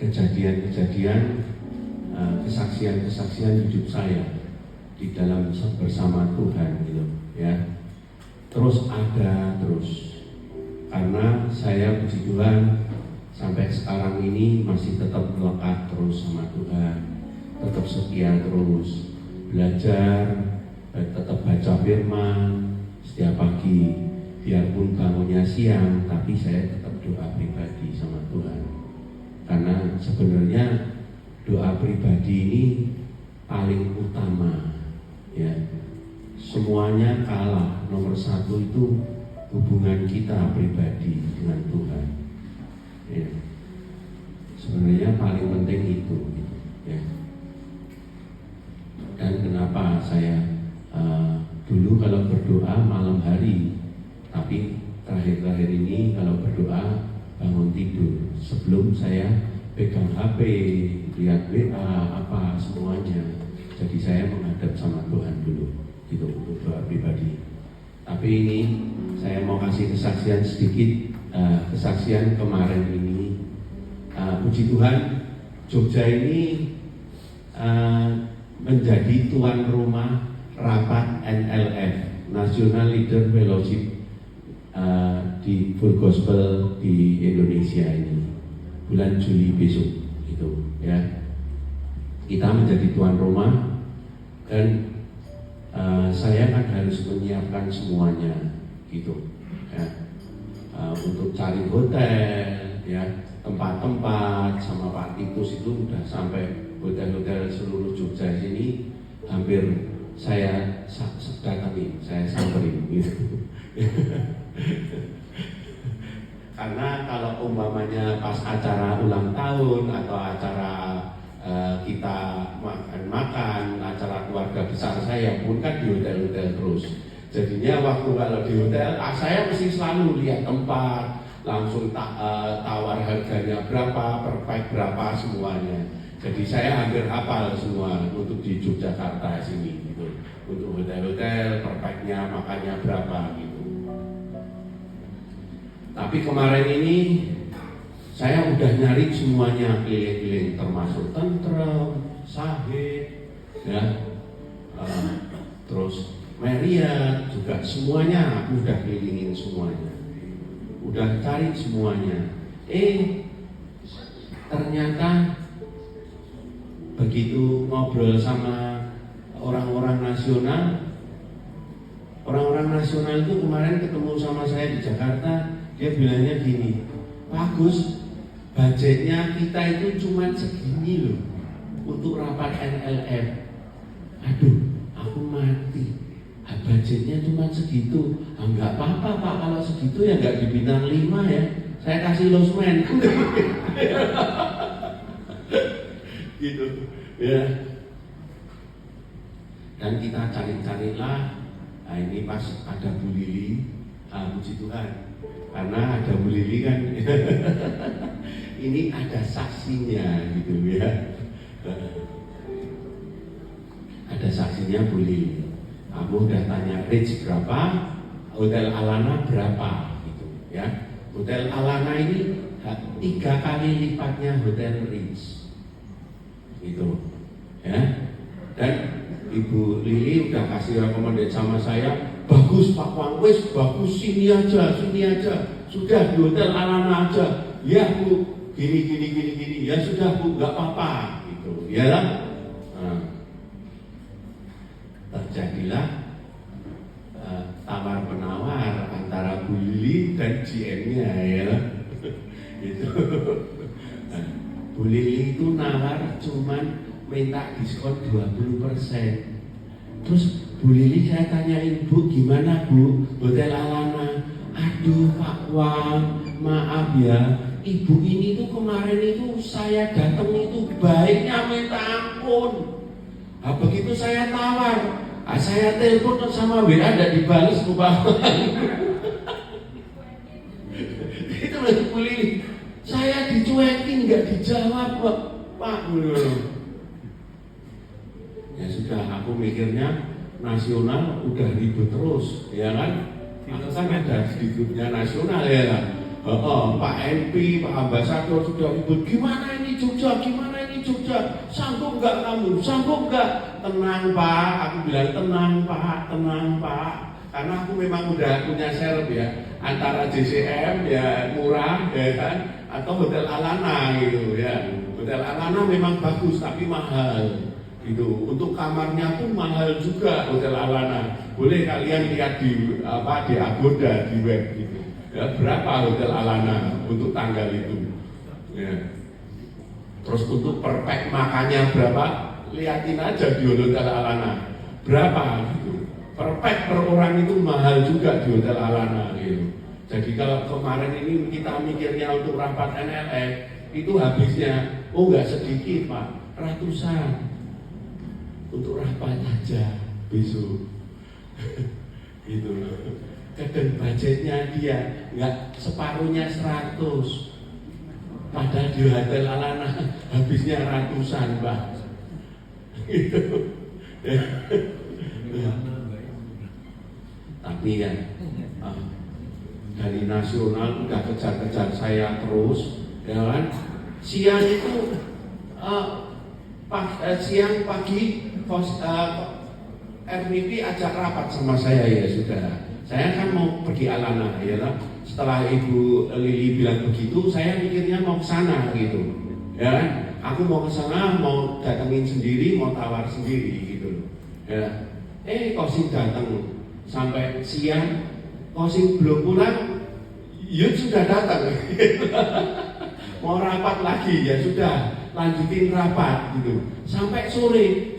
kejadian-kejadian, kesaksian-kesaksian hidup saya di dalam bersama Tuhan gitu ya. Terus karena saya puji Tuhan sampai sekarang ini masih tetap melekat terus sama Tuhan, tetap setia terus, belajar, tetap baca firman setiap pagi, biarpun bangunnya siang, tapi saya tetap doa pribadi sama Tuhan. Karena sebenarnya doa pribadi ini paling utama ya. Semuanya kalah, nomor satu itu hubungan kita pribadi dengan Tuhan ya. Sebenarnya paling penting itu gitu, ya. Dan kenapa saya dulu kalau berdoa malam hari, tapi terakhir-terakhir ini kalau berdoa bangun tidur sebelum saya pegang HP, lihat WA apa semuanya. Jadi saya menghadap sama Tuhan dulu gitu untuk doa pribadi. Tapi ini saya mau kasih kesaksian sedikit, kesaksian kemarin ini. Puji Tuhan, Jogja ini menjadi tuan rumah rapat NLF, National Leader Fellowship di Full Gospel di Indonesia ini bulan Juli besok gitu ya. Kita menjadi tuan rumah dan saya kan harus menyiapkan semuanya gitu ya. Untuk cari hotel ya, tempat-tempat sama Pak Titus itu udah sampai hotel-hotel seluruh Jogja sini hampir saya datangi, saya samperin gitu. Karena kalau umpamanya pas acara ulang tahun atau acara kita makan-makan, acara keluarga besar saya pun kan di hotel-hotel terus. Jadinya waktu kalau di hotel, saya mesti selalu lihat tempat, langsung tawar harganya berapa, per pack berapa semuanya. Jadi saya hampir hafal semua untuk di Yogyakarta sini gitu. Untuk hotel-hotel, perfectnya makannya berapa gitu. Tapi kemarin ini saya udah nyari semuanya keliling-keliling, termasuk Tentrem, Sahid, ya, terus Marriott juga, semuanya aku udah kelilingin semuanya, udah cari semuanya. Ternyata begitu ngobrol sama orang-orang nasional itu kemarin ketemu sama saya di Jakarta, dia bilangnya gini, Pak Agus, budgetnya kita itu cuma segini loh untuk rapat NLF. Aduh, aku mati. Budgetnya cuma segitu. Enggak apa-apa Pak, kalau segitu ya enggak di bintang 5 ya. Saya kasih losmen. Gitu ya. Dan kita cari-carilah. Nah ini pas ada Bu Lili, puji Tuhan, karena ada Bu Lili kan. Ini ada saksinya gitu ya. Ada saksinya Bu Lili. Kamu udah tanya Rich berapa, Hotel Alana berapa gitu ya. Hotel Alana ini 3 kali lipatnya Hotel Rich gitu ya. Dan Ibu Lili udah kasih rekomendasi sama saya, bagus Pak Wang, wis bagus, sini aja, sudah di Hotel Alana aja. Ya Bu, gini, ya sudah Bu, nggak apa-apa gitu ya lah. Nah, terjadilah tawar penawar antara Bu Lili dan GM-nya ya. Gitu. Bu Lili itu nawar cuman minta diskon 20%. Terus Bu Lili saya tanyain, Bu gimana Bu Hotel Alana? Aduh Pak Wang, maaf ya, Ibu ini tuh kemarin itu saya datang itu baiknya minta ampun. Nah, begitu saya tawar, saya telepon sama WA tidak dibalas Pak. Itu lagi Bu Lili, saya dicuekin nggak dijawab Pak. Ya sudah, aku mikirnya nasional udah ribet terus, ya kan? Aku kan ada di grupnya nasional ya kan? Pak MP, Pak Ambasador sudah ribut. Gimana ini Jogja? Sanggup nggak kamu? Sanggup nggak? Tenang Pak, aku bilang tenang Pak. Karena aku memang udah punya serep ya, antara JCM ya murah ya kan, atau Hotel Alana gitu ya. Hotel Alana memang bagus tapi mahal. Gitu. Untuk kamarnya pun mahal juga Hotel Alana. Boleh kalian lihat di Agoda di web gitu. Ya, berapa Hotel Alana untuk tanggal itu? Ya. Terus untuk per pack makannya berapa? Lihatin aja di Hotel Alana. Berapa gitu. Per pack per orang itu mahal juga di Hotel Alana gitu. Jadi kalau kemarin ini kita mikirnya untuk rapat NLF itu habisnya enggak sedikit Pak, ratusan. Untuk rapat aja besok. Gitu loh. Kadang budgetnya dia nggak separuhnya 100, padahal di Hotel Alana habisnya ratusan Pak. Gitu. Tapi kan dari nasional udah kejar-kejar saya terus, ya kan? Siang itu siang pagi RMIP ajak rapat sama saya ya sudah. Saya kan mau pergi Alana ya lah. Setelah Ibu Lili bilang begitu, saya mikirnya mau ke sana gitu. Ya kan? Aku mau ke sana, mau datengin sendiri, mau tawar sendiri gitu. Ya. Kosim datang sampai siang, Kosim belum pulang, Yud sudah datang. Mau rapat lagi ya sudah. Lanjutin rapat gitu sampai sore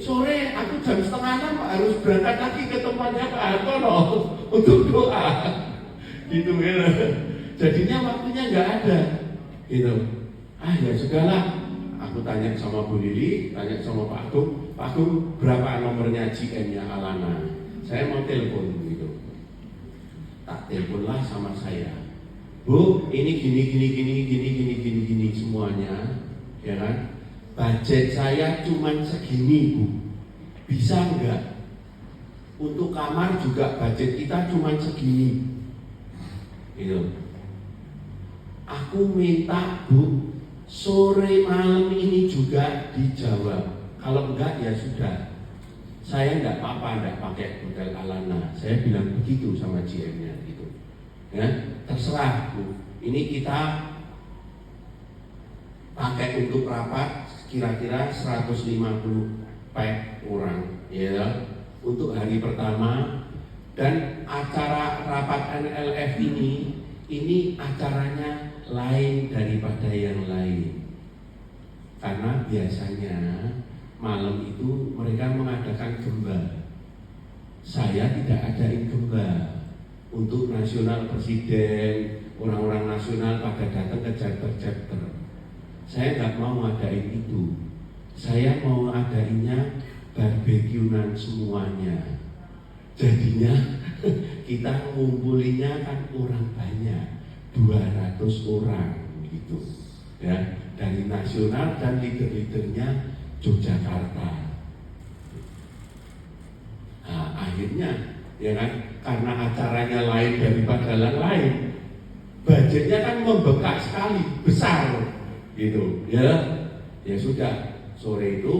aku jam 5:30 harus berangkat lagi ke tempatnya Pak Hartono untuk doa gitu ya. Jadinya waktunya nggak ada gitu. Ya sudahlah, aku tanya sama Bu Lili, tanya sama Pak Agung berapa nomornya GM-nya Alana, saya mau telepon gitu. Tak teleponlah sama saya, Bu ini gini semuanya, ya kan? budget saya cuma segini Bu, bisa enggak? Untuk kamar juga budget kita cuma segini gitu. Aku minta Bu, sore malam ini juga dijawab. Kalau enggak ya sudah, saya enggak apa-apa, enggak pakai hotel Alana. Saya bilang begitu sama GM-nya gitu. Ya, terserah Bu. Ini kita pakai untuk rapat kira-kira 150 pack orang, ya, untuk hari pertama. Dan acara rapat NLF ini acaranya lain daripada yang lain. Karena biasanya malam itu mereka mengadakan gemba. Saya tidak adain gemba. Untuk nasional presiden, orang-orang nasional pada datang ke chapter-chapter. Saya nggak mau adain itu. Saya mau adainnya barbekyunan semuanya. Jadinya kita ngumpulinnya kan orang banyak, 200 orang gitu. Ya, dari nasional dan leader-leadernya Yogyakarta. Nah, akhirnya ya kan, karena acaranya lain daripada yang lain, budgetnya kan membengkak sekali, besar gitu. Ya sudah, sore itu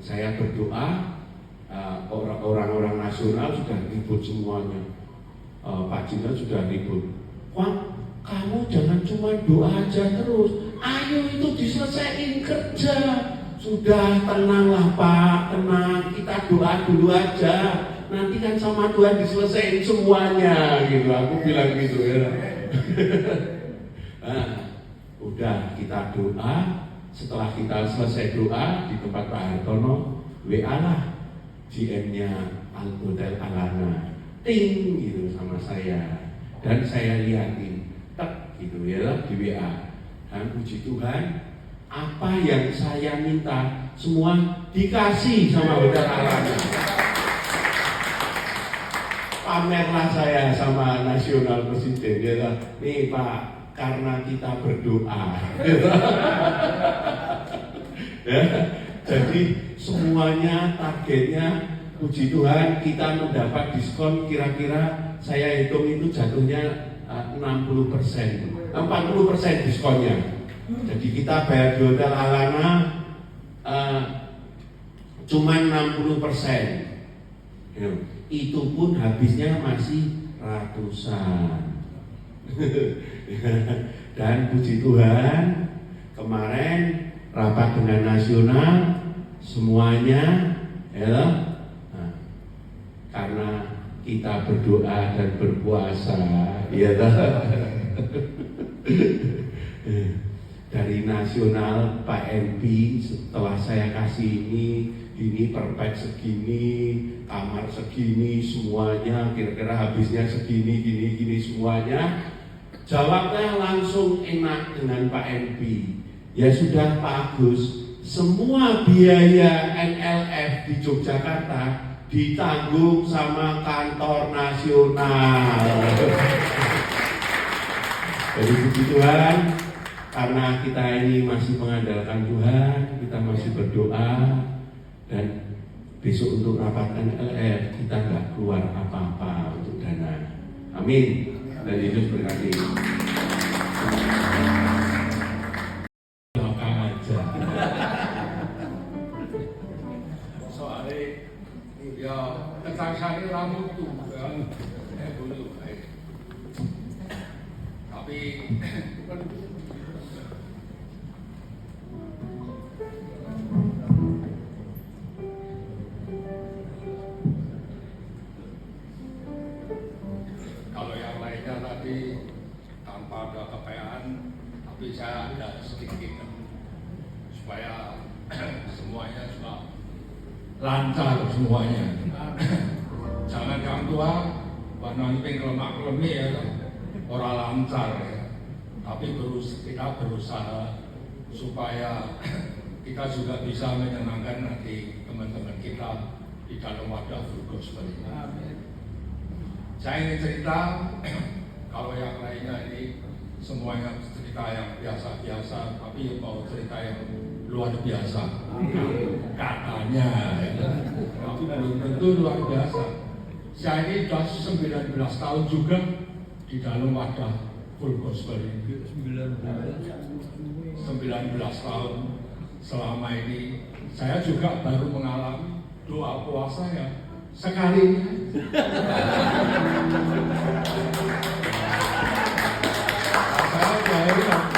saya berdoa, orang-orang nasional sudah ribut semuanya. Pak Cina sudah ribut. Wah, kamu jangan cuma doa aja terus, ayo itu diselesaikan kerja. Sudah, tenanglah Pak, tenang, kita doa dulu aja, nanti kan sama Tuhan diselesaikan semuanya gitu. Aku bilang gitu ya. Nah, udah kita doa. Setelah kita selesai doa di tempat Pak Hartono, WA lah GM-nya Hotel Alana, ting gitu sama saya, dan saya liatin, tak gitu ya di WA. Dan puji Tuhan, apa yang saya minta semua dikasih sama Hotel Alana. Pamerlah saya sama nasional presiden, ya, nih Pak, karena kita berdoa. Ya, jadi semuanya targetnya, puji Tuhan, kita mendapat diskon kira-kira saya hitung itu jatuhnya 60%, 40% diskonnya. Jadi kita bayar di Hotel Alana cuma 60%. Itu pun habisnya masih ratusan. Dan puji Tuhan, kemarin rapat dengan nasional semuanya ya, karena kita berdoa dan berpuasa ya, dari nasional Pak MP setelah saya kasih ini perpek segini, kamar segini, semuanya kira-kira habisnya segini, gini semuanya. Jawabnya langsung enak dengan Pak MP. Ya sudah Pak Agus, semua biaya NLF di Yogyakarta ditanggung sama kantor nasional. Jadi puji Tuhan, karena kita ini masih mengandalkan Tuhan, kita masih berdoa, dan besok untuk rapat NLF kita nggak keluar apa-apa untuk dana. Amin. Dan Yesus berkati. Lokal aja.
Soalnya ya ketaksane rambut tuh dulu. Tapi kalau yang lainnya tadi tanpa ada kekayaan, tapi saya ada sedikit supaya semuanya sudah lancar semuanya. Jangan yang tua warna lemak-lemak ya, orang lancar ya. Tapi kita berusaha supaya kita juga bisa menyenangkan nanti teman-teman kita di dalam wadah Full Gospel ini. Saya ingin cerita, kalau yang lainnya ini semuanya cerita yang biasa-biasa, tapi mau cerita yang luar biasa. Katanya, ya. Tapi belum tentu luar biasa. Saya ini sudah 19 tahun juga di dalam wadah full gospel ini. 19 tahun selama ini. Saya juga baru mengalami doa puasa ya sekali. Saya heran,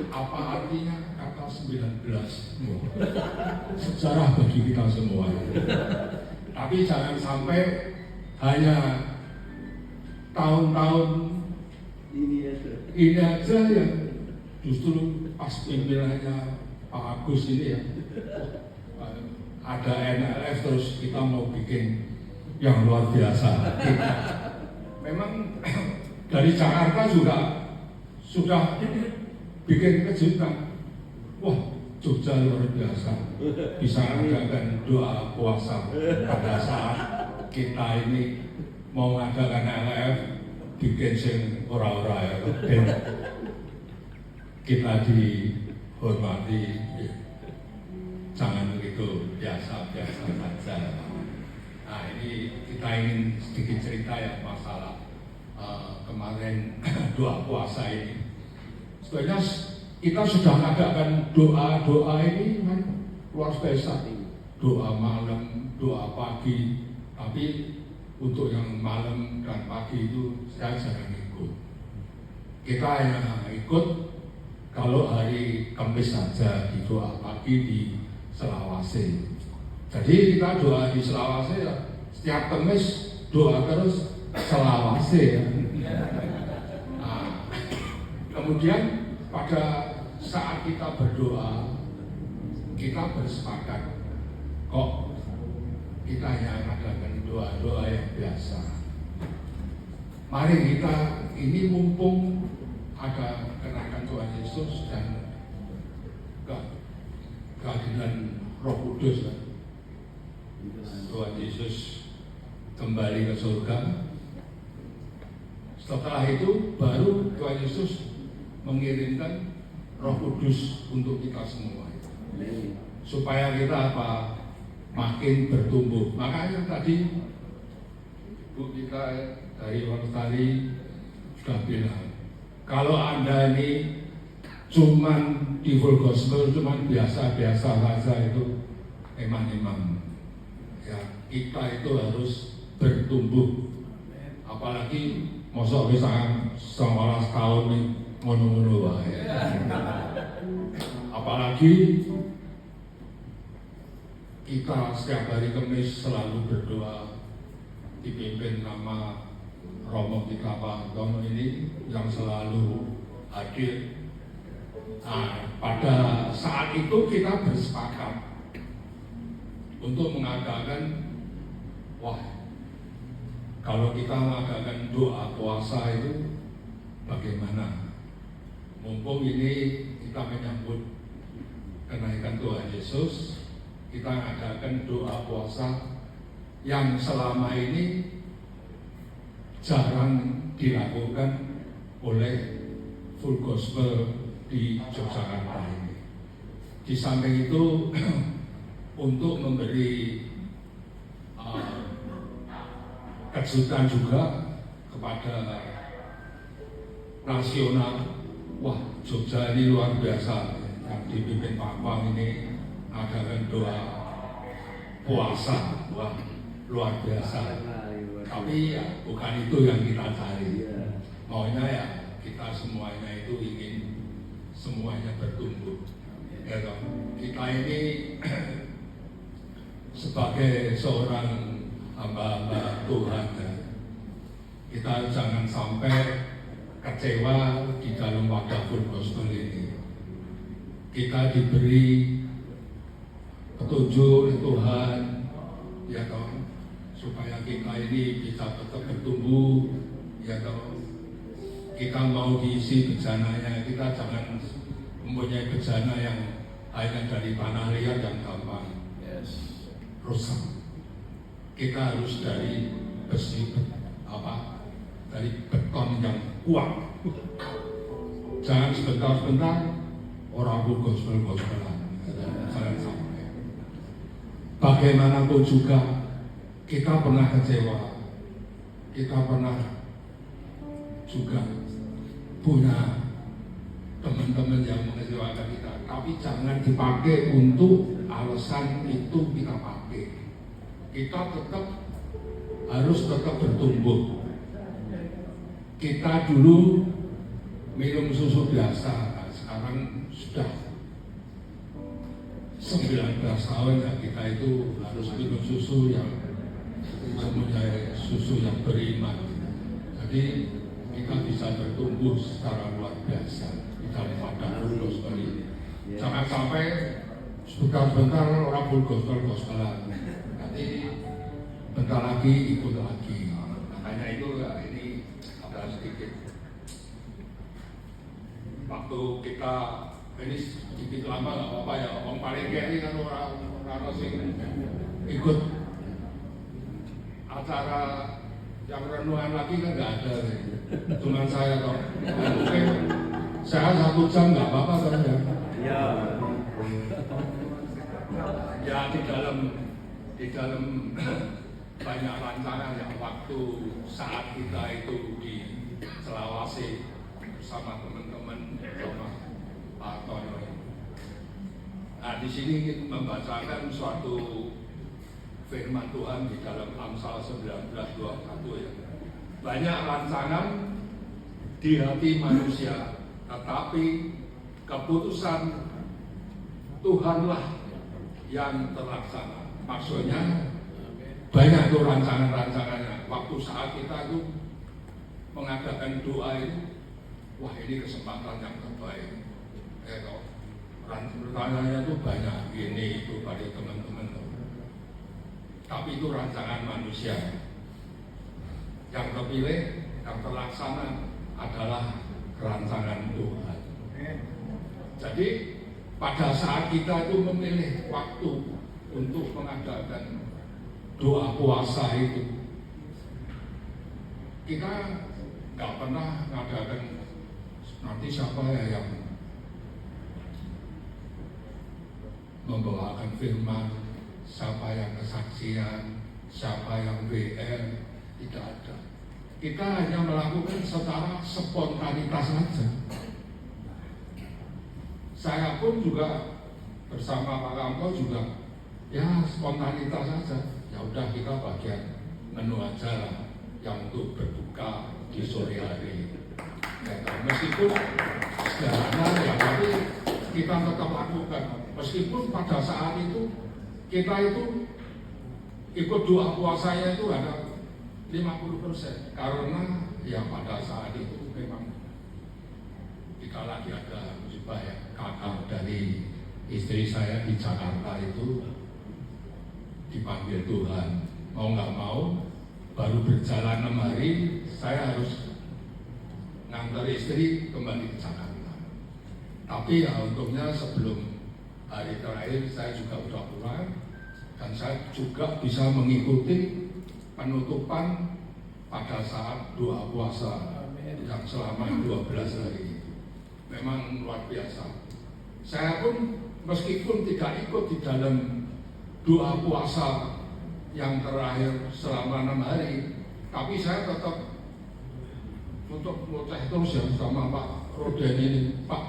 apa artinya kata 19? Sejarah bagi kita semua. Tapi jangan sampai hanya tahun-tahun ini aja ya. Justru pas pimpinannya Pak Agus ini ya, ada NLF terus kita mau bikin yang luar biasa. Memang dari Jakarta juga sudah bikin kejutan. Wah, Jogja luar biasa, bisa mengadakan doa puasa pada saat kita ini mau mengadakan NLF, bikin sing ora-ora ya. Dan kita dihormati, ya. Jangan begitu biasa-biasa saja. Nah, ini kita ingin sedikit cerita ya masalah kemarin doa puasa ini. Sebenarnya kita sudah mengadakan doa-doa ini kan luar biasa. Doa malam, doa pagi, tapi untuk yang malam dan pagi itu saya jarang ikut. Kita hanya ikut kalau hari Kamis saja di doa pagi di Selawase. Jadi kita doa di Selawase ya, setiap Kamis doa terus Selawase ya. Nah, kemudian pada saat kita berdoa, kita bersepakat kok kita hanya mengadakan doa-doa yang biasa. Mari kita ini mumpung ada kenakan Tuhan Yesus dan kehadiran Roh Kudus kan. Tuhan Yesus kembali ke surga. Setelah itu baru Tuhan Yesus mengirimkan Roh Kudus untuk kita semua. Supaya kita apa? Makin bertumbuh. Makanya tadi Bu kita dari Waktari sudah bilang, kalau Anda ini cuman di full gospel, cuman biasa-biasa saja itu emang-emang ya, kita itu harus bertumbuh. Apalagi mosok misalkan 19 tahun nih ngono-ngono wae. Apalagi kita setiap hari Kamis selalu berdoa dipimpin nama Romo kita Pak Tono ini yang selalu hadir. Nah, pada saat itu kita bersepakat untuk mengadakan, wah, kalau kita mengadakan doa puasa itu bagaimana? Mumpung ini kita menyambut kenaikan Tuhan Yesus, kita mengadakan doa puasa yang selama ini jarang dilakukan oleh full gospel di Yogyakarta ini. Di samping itu untuk memberi kejutan juga kepada nasional. Wah, Jogja ini luar biasa. Yang dipimpin Pak Pang ini adakan doa puasa. Wah, luar biasa. Tapi ya bukan itu yang kita cari. Maunya ya kita semuanya itu ingin semuanya bertumbuh. Ya, kita ini sebagai seorang hamba-hamba Tuhan, ya, kita jangan sampai kecewa di dalam wadah full gospel ini. Kita diberi petunjuk oleh Tuhan, ya toh, supaya kita ini bisa tetap bertumbuh, ya toh. Kita mau diisi bejananya, kita jangan mempunyai bejana yang hanya dari tanah liat yang gampang rusak. Kita harus dari besi dari beton yang kuat. Jangan sebentar-sebentar orang gospel-gospelan. Jangan sampai. Bagaimanapun juga kita pernah kecewa, kita pernah juga punya teman-teman yang mengecewakan kita, tapi jangan dipakai untuk alasan itu kita pakai. Kita harus tetap bertumbuh. Kita dulu minum susu biasa, nah sekarang sudah 19 tahun ya, kita itu harus minum susu yang mempunyai susu yang beriman. Jadi kita bisa bertumbuh secara luar biasa di dalam padang gospel ini. Jangan sampai sebentar-sebentar orang full gospel-gospelan, nanti bentar lagi ikut lagi. Makanya itu ya, ini ada sedikit waktu kita ini sedikit lama nggak apa-apa ya. Orang paling kiri kan orang sing ikut acara yang renungan lagi kan nggak ada, cuma saya toh. Mungkin saya 1 jam nggak apa-apa kan ya. Ya di dalam banyak rancangan yang waktu saat kita itu di Sulawesi bersama teman-teman sama Pak Tono. Nah di sini kita membacakan suatu firman Tuhan di dalam Amsal 19:21 ya. Banyak rancangan di hati manusia, tetapi keputusan Tuhanlah yang terlaksana. Maksudnya banyak tuh rancangan-rancangannya. Waktu saat kita itu mengadakan doa itu, wah ini kesempatan yang terbaik. Rancangannya itu banyak, ini itu pada teman-teman. Tapi itu rancangan manusia. Yang terpilih, yang terlaksana adalah rancangan Tuhan. Jadi pada saat kita itu memilih waktu untuk mengadakan doa puasa itu, kita nggak pernah mengadakan nanti siapa ya yang membawakan firman, siapa yang kesaksian, siapa yang WL, tidak ada. Kita hanya melakukan secara spontanitas saja. Saya pun juga bersama Pak Kamto juga ya spontanitas saja. Ya udah kita bagian menu aja lah yang untuk berbuka di sore hari. Ya, meskipun sederhana ya, tapi kita tetap lakukan. Meskipun pada saat itu kita itu ikut doa puasanya itu ada 50%, karena ya pada saat itu memang kita lagi ada musibah ya, kakak dari istri saya di Jakarta itu dipanggil Tuhan, mau nggak mau baru berjalan 6 hari saya harus ngantar istri kembali ke Jakarta. Tapi ya untungnya sebelum hari terakhir saya juga udah pulang dan saya juga bisa mengikuti penutupan pada saat doa puasa yang selama 12 hari itu. Memang luar biasa. Saya pun meskipun tidak ikut di dalam doa puasa yang terakhir selama 6 hari, tapi saya tetap untuk ngoceh terus ya sama Pak Roden ini. Pak,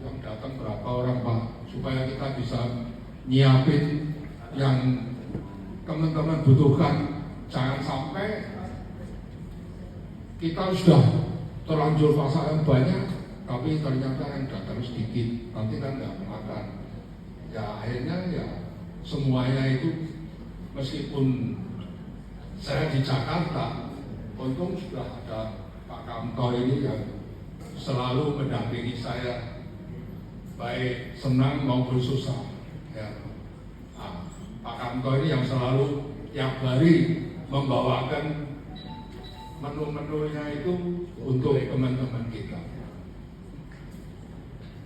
yang datang berapa orang Pak, supaya kita bisa nyiapin yang teman-teman butuhkan. Jangan sampai kita sudah terlanjur puasa yang banyak, tapi ternyata yang datang sedikit, nanti kan nggak makan. Ya akhirnya ya semuanya itu, meskipun saya di Jakarta, untung sudah ada Pak Kamto ini yang selalu mendampingi saya, baik senang maupun susah. Ya. Nah, Pak Kamto ini yang selalu tiap hari membawakan menu-menunya itu untuk teman-teman kita.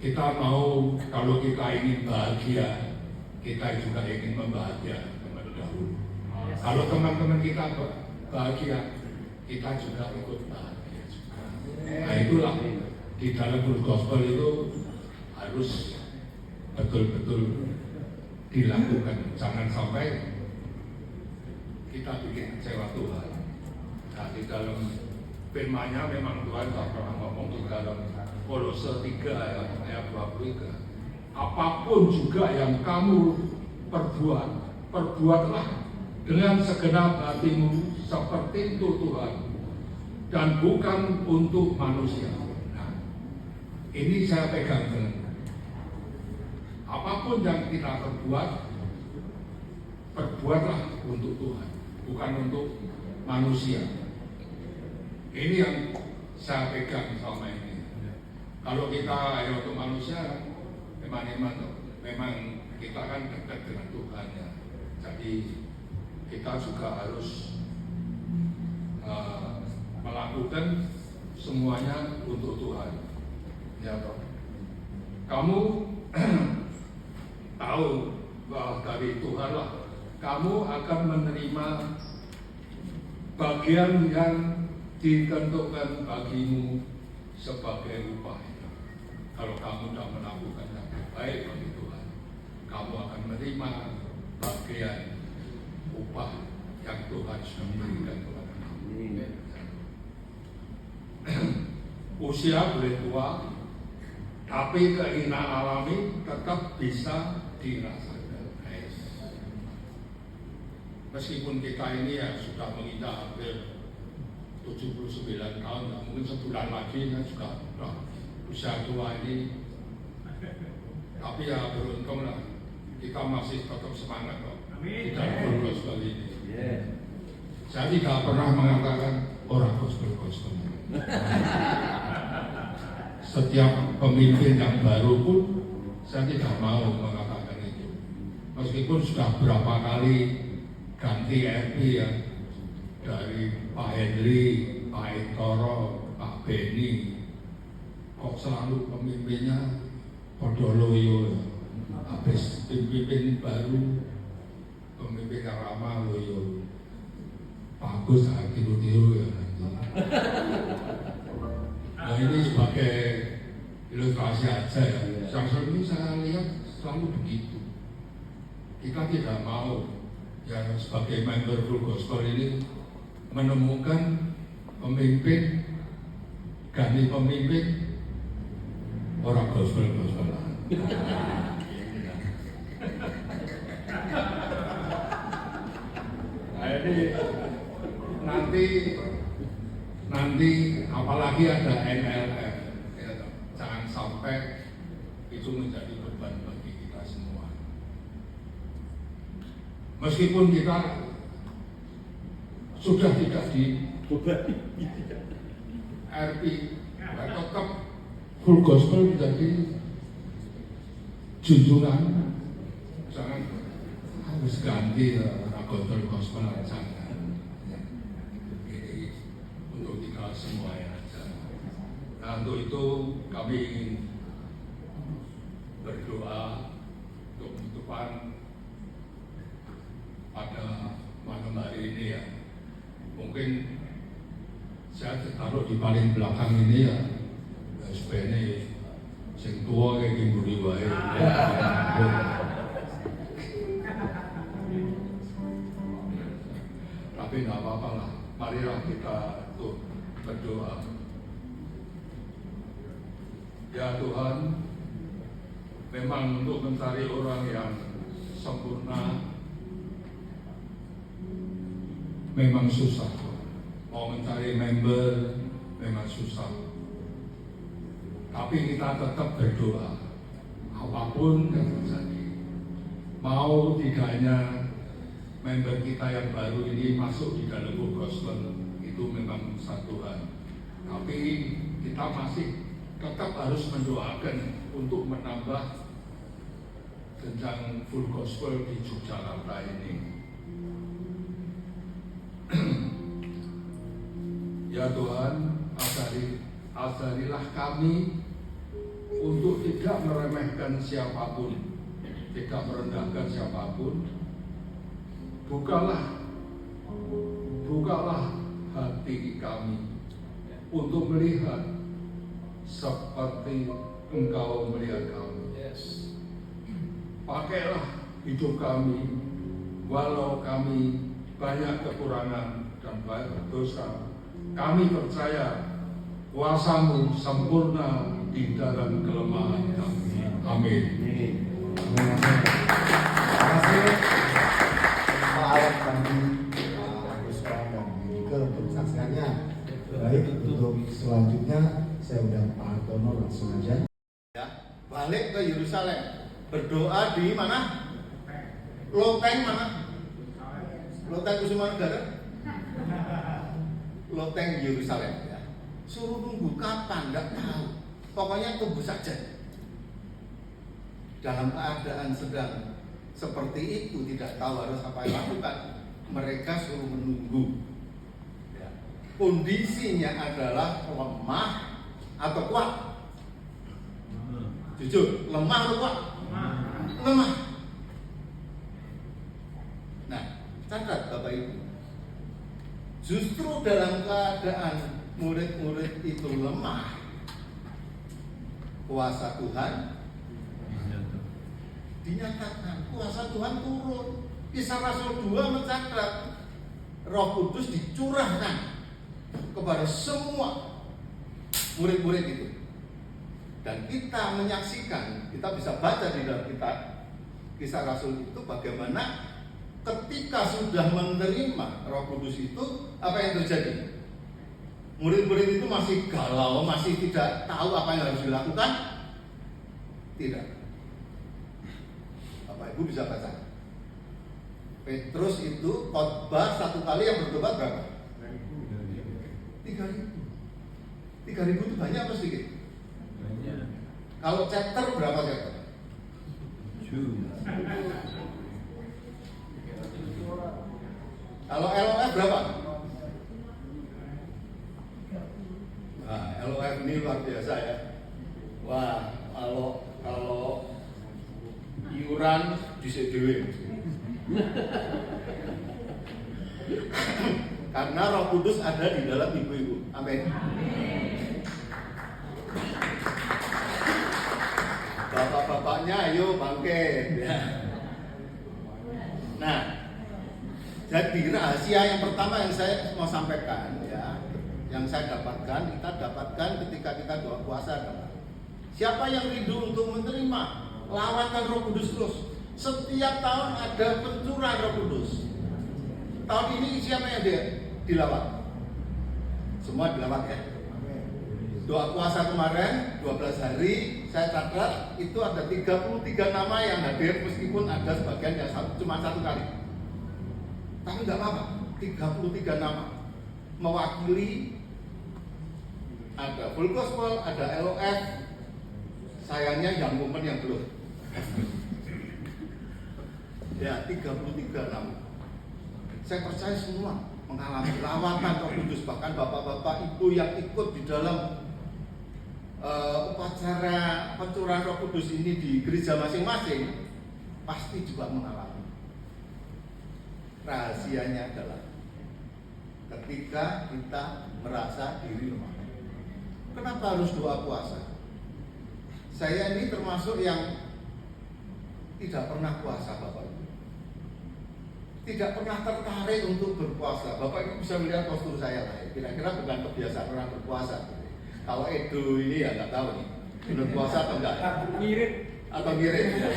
Kita mau, kalau kita ingin bahagia, kita juga ingin membahagiakan teman dahulu. Kalau teman-teman kita bahagia, kita juga ikut bahagia juga. Nah itulah di dalam gospel itu harus betul-betul dilakukan. Jangan sampai kita bikin kecewa Tuhan. Nah, di dalam firman-Nya memang Tuhan tak pernah ngomong di dalam Kolose 3 ayat 23. Apapun juga yang kamu perbuat, perbuatlah dengan segenap hatimu seperti untuk Tuhan dan bukan untuk manusia. Nah, ini saya pegang dengan apapun yang kita perbuat, perbuatlah untuk Tuhan, bukan untuk manusia. Ini yang saya pegang selama ini. Kalau kita hanya untuk manusia, memang kita kan dekat dengan Tuhan ya. Jadi kita juga harus melakukan semuanya untuk Tuhan. Ya toh. Kamu tahu bahwa dari Tuhan lah kamu akan menerima bagian yang ditentukan bagimu sebagai upah. Kalau kamu sudah melakukan yang terbaik bagi Tuhan, kamu akan menerima bagian upah yang Tuhan sudah berikan kepada kamu. Usia boleh tua, tapi keinginan alami tetap bisa dirasakan. Meskipun kita ini ya sudah menginjak hampir 79 tahun, ya, mungkin sebulan lagi ya juga usia tua ini. Tapi ya beruntung lah, kita masih tetap semangat kok di dalam gospel ini. Saya tidak pernah mengatakan orang gospel. Setiap pemimpin yang baru pun saya tidak mau mengatakan itu. Meskipun sudah berapa kali ganti RP ya, dari Pak Henry, Pak Ettoro, Pak Beni, kok selalu pemimpinnya Podoloyo, habis pemimpin baru, pemimpin yang lama loyo, bagus tiru-tiru ya. Nah ini sebagai ilustrasi aja ya. Yang sering saya lihat selalu begitu. Kita tidak mau ya sebagai member Full Gospel ini menemukan pemimpin, ganti pemimpin orang gospel-gospelan. Nah ini nanti apalagi ada NLF, ya, jangan sampai itu menjadi beban bagi kita semua. Meskipun kita sudah tidak di RP, tetap Full Gospel menjadi junjungan. Jangan harus ganti gospel jangan. Ini untuk kita semua ya. Nah untuk itu kami ingin berdoa untuk penutupan pada malam hari ini ya. Mungkin saya taruh di paling belakang ini ya, sebenarnya sing tua kayak gini wae. Tapi nggak apa-apa lah, marilah kita untuk berdoa. Ya Tuhan, memang untuk mencari orang yang sempurna memang susah. Mau mencari member memang susah. Tapi kita tetap berdoa, apapun yang terjadi. Mau tidaknya member kita yang baru ini masuk di dalam gospel, itu memang urusan Tuhan. Tapi kita masih tetap harus mendoakan untuk menambah jenjang full gospel di Yogyakarta ini. Ya Tuhan, ajarilah kami untuk tidak meremehkan siapapun, tidak merendahkan siapapun. Bukalah hati kami untuk melihat seperti Engkau melihat kami. pakailah hidup kami, walau kami banyak kekurangan dan banyak dosa. Kami percaya kuasa-Mu sempurna di dalam kelemahan kami. Amin.
Terima kasih Pak Alek kami Agus Wan dan Mika untuk kesaksiannya. Baik, untuk selanjutnya saya undang Pak Hartono langsung aja. Ya, balik ke Yerusalem. Berdoa di mana? Loteng mana? Loteng Kusuma Negara? Loteng Yerusalem ya. Suruh nunggu kapan? Nggak tahu. Pokoknya tunggu saja. Dalam keadaan sedang seperti itu, tidak tahu harus apa yang lakukan, mereka suruh menunggu. Ya. Kondisinya adalah lemah atau kuat. Jujur, lemah atau kuat? Lemah. Nah, catat Bapak Ibu. Justru dalam keadaan murid-murid itu lemah, kuasa Tuhan dinyatakan, kuasa Tuhan turun. Kisah Rasul 2 mencatat Roh Kudus dicurahkan kepada semua murid-murid itu. Dan kita menyaksikan, kita bisa baca di dalam kitab Kisah Rasul itu bagaimana ketika sudah menerima Roh Kudus itu, apa yang terjadi? Murid-murid itu masih galau, masih tidak tahu apa yang harus dilakukan? Tidak. Bapak Ibu bisa baca. Petrus itu khotbah satu kali yang bertobat berapa? 3.000. 3.000 itu banyak apa sedikit? Banyak. Kalau chapter berapa chapter? 7. Kalau LOF berapa? Nah, LOF ini luar biasa ya. Wah, kalau iuran di CDW. Karena Roh Kudus ada di dalam ibu-ibu. Amin. Bapak-bapaknya ayo bangkit ya. Nah, jadi rahasia yang pertama yang saya mau sampaikan ya, yang saya dapatkan, kita dapatkan ketika kita doa puasa adalah siapa yang rindu untuk menerima lawatan Roh Kudus terus. Setiap tahun ada pencurahan Roh Kudus. Tahun ini siapa yang dilawat? Semua dilawat ya. Doa puasa kemarin 12 hari saya catat itu ada 33 nama yang hadir meskipun ada sebagian yang cuma satu kali. Tapi nggak apa-apa, 33 nama mewakili, ada full gospel, ada LOF. Sayangnya yang momen yang belum. Ya, 33 nama. Saya percaya semua mengalami lawatan Roh Kudus, bahkan bapak-bapak ibu yang ikut di dalam upacara pencurahan Roh Kudus ini di gereja masing-masing pasti juga mengalami. Rahasianya adalah ketika kita merasa diri lemah. Kenapa harus doa puasa? Saya ini termasuk yang tidak pernah puasa, Bapak Ibu. Tidak pernah tertarik untuk berpuasa. Bapak Ibu bisa melihat postur saya lah. Kira-kira bukan kebiasaan orang berpuasa. Kalau Edo ini ya nggak tahu nih, benar puasa atau enggak? Atau ngirit. Ya.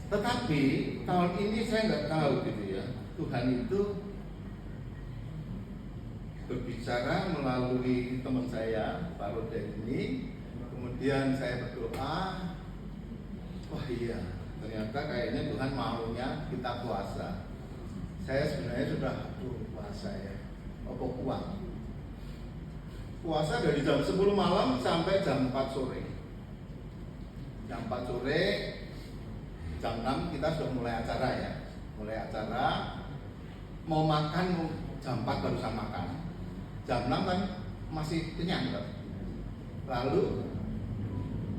Tetapi tahun ini saya nggak tahu gitu ya. Tuhan itu berbicara melalui teman saya, Pak Roda ini. Kemudian saya berdoa, wah iya, ternyata kayaknya Tuhan maunya kita puasa. Saya sebenarnya sudah puasa ya, apa kuat? Puasa dari jam 10 malam sampai jam 4 sore. Jam 4 sore, jam 6 kita sudah mulai acara ya. Mulai acara, mau makan jam 4 barusan makan. Jam 6 kan masih kenyang kan? Lalu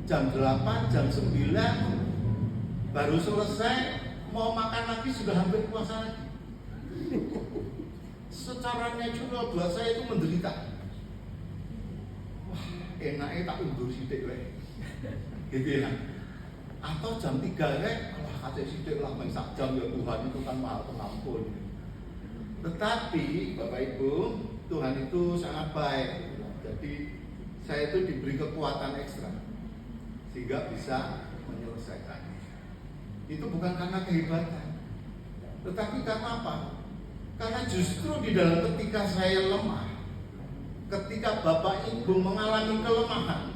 jam 8, jam 9 baru selesai, mau makan lagi sudah hampir puasa lagi. Secara natural buat saya itu menderita. Wah, enaknya tak undur sidik weh. Gitu ya. Atau jam 3 ya, kalau kata sidik lah main sak jam ya Tuhan itu kan mahal pengampun. Tetapi Bapak Ibu, Tuhan itu sangat baik. Jadi saya itu diberi kekuatan ekstra sehingga bisa menyelesaikan. Itu bukan karena kehebatan, tetapi karena apa? Karena justru di dalam ketika saya lemah, ketika Bapak Ibu mengalami kelemahan,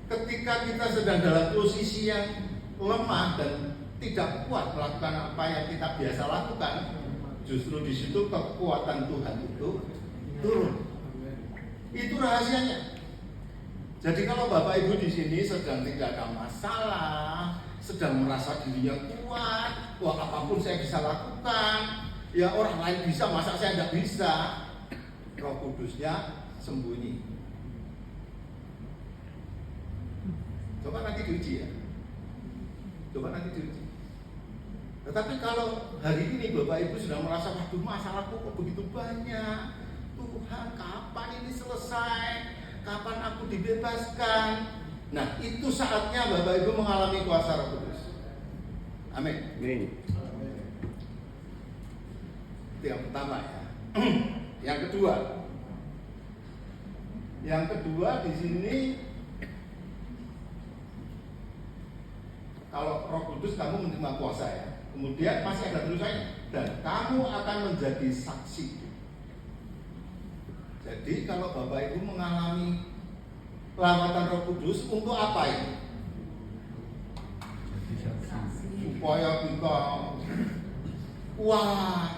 ketika kita sedang dalam posisi yang lemah dan tidak kuat melakukan apa yang kita biasa lakukan, justru di situ kekuatan Tuhan itu turun. Itu rahasianya. Jadi kalau Bapak Ibu di sini sedang tidak ada masalah, sedang merasa dirinya kuat, wah apapun saya bisa lakukan, ya orang lain bisa, masa saya tidak bisa, Roh Kudusnya sembunyi. Coba nanti diuji ya. Coba nanti diuji. Tetapi kalau hari ini Bapak Ibu sudah merasa, waduh masalahku kok begitu banyak, Tuhan kapan ini selesai, kapan aku dibebaskan. Nah itu saatnya Bapak Ibu mengalami kuasa Roh Kudus. Amin. Itu yang pertama ya. Yang kedua di sini, kalau Roh Kudus kamu menerima kuasa ya, kemudian masih ada tulisannya, dan kamu akan menjadi saksi. Jadi kalau Bapak Ibu mengalami lawatan Roh Kudus untuk apa ini? Supaya kita kuat,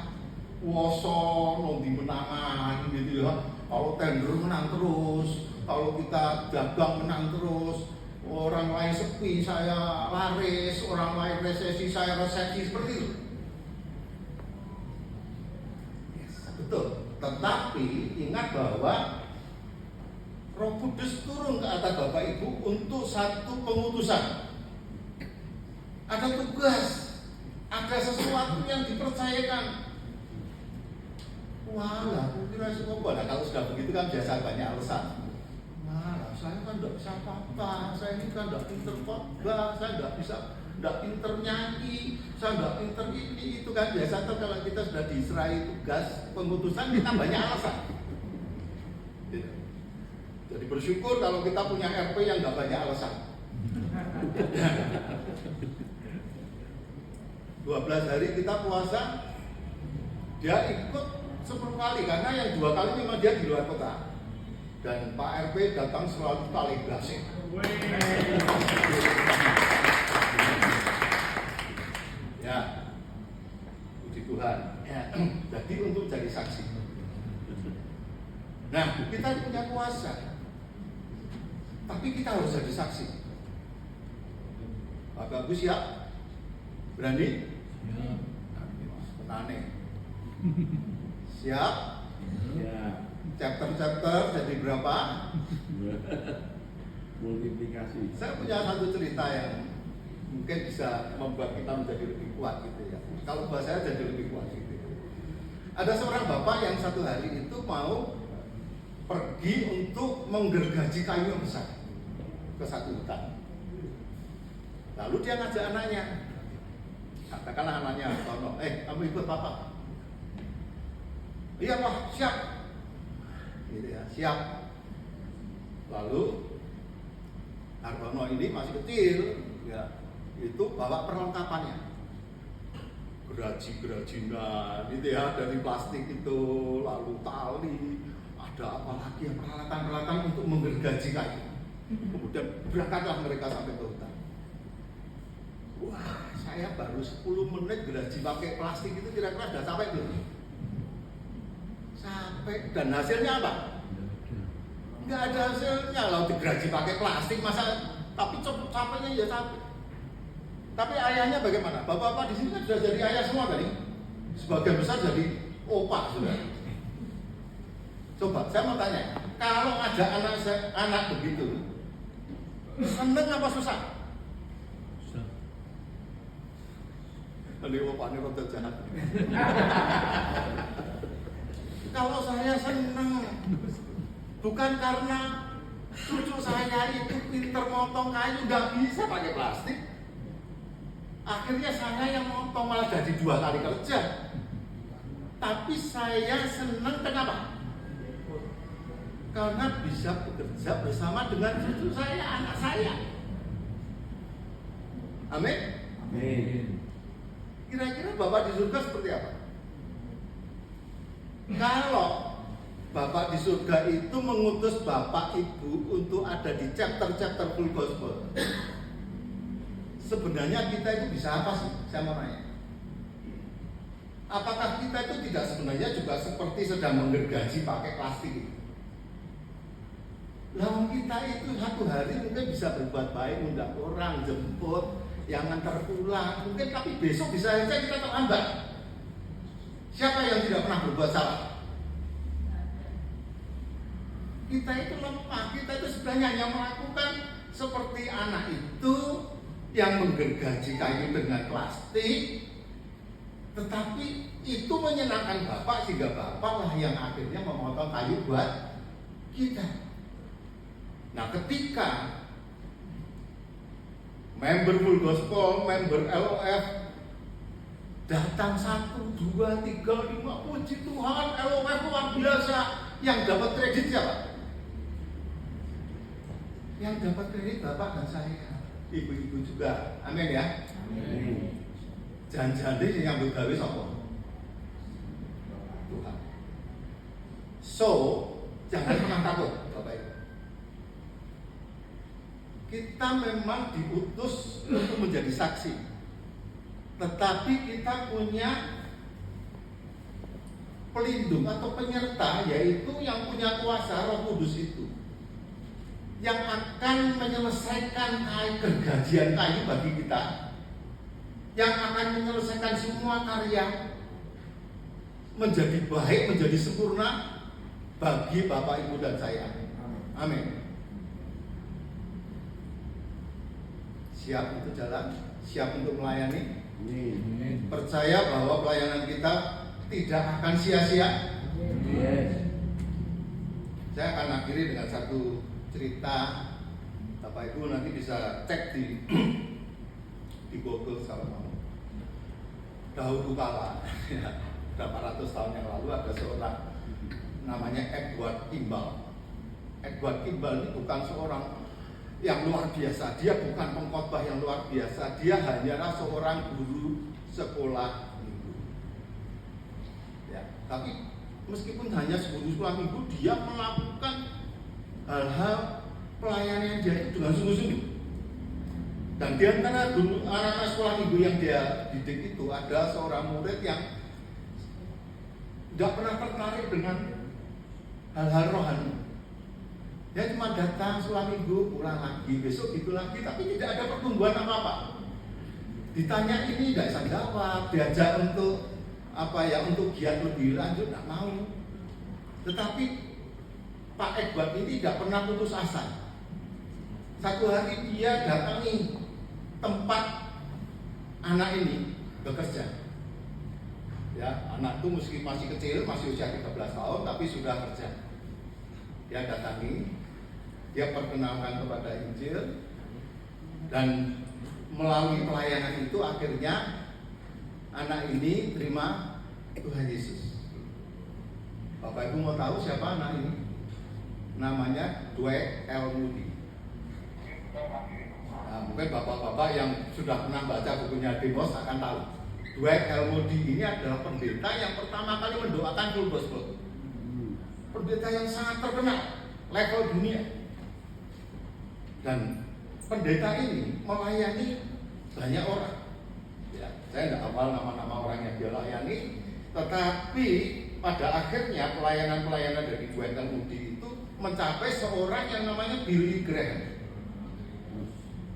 kuasa, nanti menangan gitu ya. Kalau tender menang terus, kalau kita dagang menang terus, orang lain sepi saya laris, orang lain resesi saya resesi, seperti itu. Yes, betul. Tetapi ingat bahwa Roh Kudus turun ke atas Bapak Ibu untuk satu pengutusan. Ada tugas, ada sesuatu yang dipercayakan. Wah, aku kira sekolah. Nah, kalau sudah begitu kan biasa banyak alasan. Nah, saya kan tidak bisa apa-apa, saya ini kan tidak pinter khotbah, saya tidak pinter nyanyi, saya tidak pinter ini, itu kan biasa tuh kalau kita sudah diserai tugas pengutusan kita banyak alasan. Jadi bersyukur kalau kita punya RP yang nggak banyak alasan. 12 hari kita puasa, dia ikut 10 kali karena yang 2 kali memang dia di luar kota. Dan Pak RP datang selalu paling gasing. Ya, puji Tuhan. Ya. Jadi untuk jadi saksi. Nah, kita punya kuasa, tapi kita harus jadi saksi. Bapak Ibu siap? Berani? Petani. Siap?
Ya.
Chapter-chapter jadi berapa?
Multiplikasi.
Saya punya satu cerita yang mungkin bisa membuat kita menjadi lebih kuat gitu ya. Kalau buat saya jadi lebih kuat gitu. Ada seorang bapak yang satu hari itu mau pergi untuk menggergaji kayu yang besar ke satu hutan. Lalu dia ngajak anaknya. Katakanlah anaknya, kamu ikut papa. Iya Pak, siap. Gitu ya, siap. Lalu Hartono ini masih kecil, ya, itu bawa perlengkapannya, gerajinan, gitu ya, dari plastik itu, lalu tali, ada apa lagi ya, peralatan-peralatan untuk menggergaji kayu. Kemudian berangkatlah mereka sampai ke hutan. Wah, saya baru 10 menit geraji pakai plastik itu kira-kira sudah sampai belum? Sampai, dan hasilnya apa? Nggak ada hasilnya. Kalau digeraji pakai plastik masa, tapi capeknya ya capek. Tapi ayahnya bagaimana? Bapak-bapak di sini kan sudah jadi ayah semua tadi. Sebagian besar jadi opa sudah. Coba saya mau tanya, kalau ngajak anak begitu, seneng apa susah? Susah. Ini opanya rada jahat. Kalau saya seneng, bukan karena cucu saya itu pinter motong kayu, nggak bisa pakai plastik, Akhirnya saya yang motong malah jadi 2 kali kerja. Tapi saya senang kenapa? Karena bisa bekerja bersama dengan cucu saya, anak saya. Amin. Kira-kira Bapak di surga seperti apa? Kalau Bapak di surga itu mengutus Bapak Ibu untuk ada di chapter-chapter full gospel, sebenarnya kita itu bisa apa sih? Saya mau nanya. Apakah kita itu tidak sebenarnya juga seperti sedang menggergaji pakai plastik itu? Lalu kita itu satu hari mungkin bisa berbuat baik, undang orang, jemput, yang ngantar pulang, mungkin, tapi besok bisa saja kita terlambat. Siapa yang tidak pernah berbuat salah? Kita itu lemah, kita itu sebenarnya hanya melakukan seperti anak itu yang menggergaji kayu dengan plastik, tetapi itu menyenangkan Bapak sehingga Bapak lah yang akhirnya memotong kayu buat kita. Nah, ketika member full gospel, member LOF datang 1, 2, 3, 5, puji Tuhan, LOF luar biasa. Yang dapat kredit siapa? Yang dapat kredit Bapak dan saya, ibu-ibu juga. Amin ya. Amin. Jangan-jangan ini yang bergawe sapa? Tuhan. So, jangan pernah takut, Bapak Ibu. Kita memang diutus untuk menjadi saksi, tetapi kita punya pelindung atau penyerta, yaitu yang punya kuasa, Roh Kudus itu, yang akan menyelesaikan gergajian kayu bagi kita, yang akan menyelesaikan semua karya menjadi baik, menjadi sempurna bagi Bapak, Ibu, dan saya. Amin. Siap untuk jalan, siap untuk melayani. Percaya bahwa pelayanan kita tidak akan sia-sia. Saya akan akhiri dengan satu cerita. Bapak Ibu nanti bisa cek di Google kalau mau. Dahulu kala, berapa ratus tahun yang lalu, ada seorang namanya Edward Kimball. Edward Kimball ini bukan seorang yang luar biasa, dia bukan pengkhotbah yang luar biasa, dia hanyalah seorang guru sekolah minggu. Ya, tapi meskipun hanya guru sekolah minggu, dia melakukan hal-hal pelayanan dia itu dengan sungguh-sungguh. Dan di antara guru anak-anak sekolah minggu yang dia didik itu ada seorang murid yang tidak pernah tertarik dengan hal-hal rohani. Dia cuma datang sekolah minggu, pulang lagi, besok gitu lagi, tapi tidak ada pertumbuhan apa-apa. Ditanya ini tidak bisa jawab, diajak untuk untuk giat lebih lanjut, tidak mau. Tetapi Pak Edward ini tidak pernah putus asa. Satu hari dia datangi tempat anak ini bekerja. Ya, anak itu meski masih kecil, masih usia 13 tahun, tapi sudah kerja. Dia datangi, dia perkenalkan kepada Injil, dan melalui pelayanan itu akhirnya anak ini terima Tuhan Yesus. Bapak Ibu mau tahu siapa anak ini? Namanya Dwight L. Moody. Nah, mungkin bapak-bapak yang sudah pernah baca bukunya Demos akan tahu. Dwight L. Moody ini adalah pendeta yang pertama kali mendoakan full gospel. Pendeta yang sangat terkenal level dunia. Dan pendeta ini melayani banyak orang. Ya, saya tidak hafal nama-nama orang yang dia layani, tetapi pada akhirnya pelayanan-pelayanan dari Dwight L. Moody itu mencapai seorang yang namanya Billy Graham.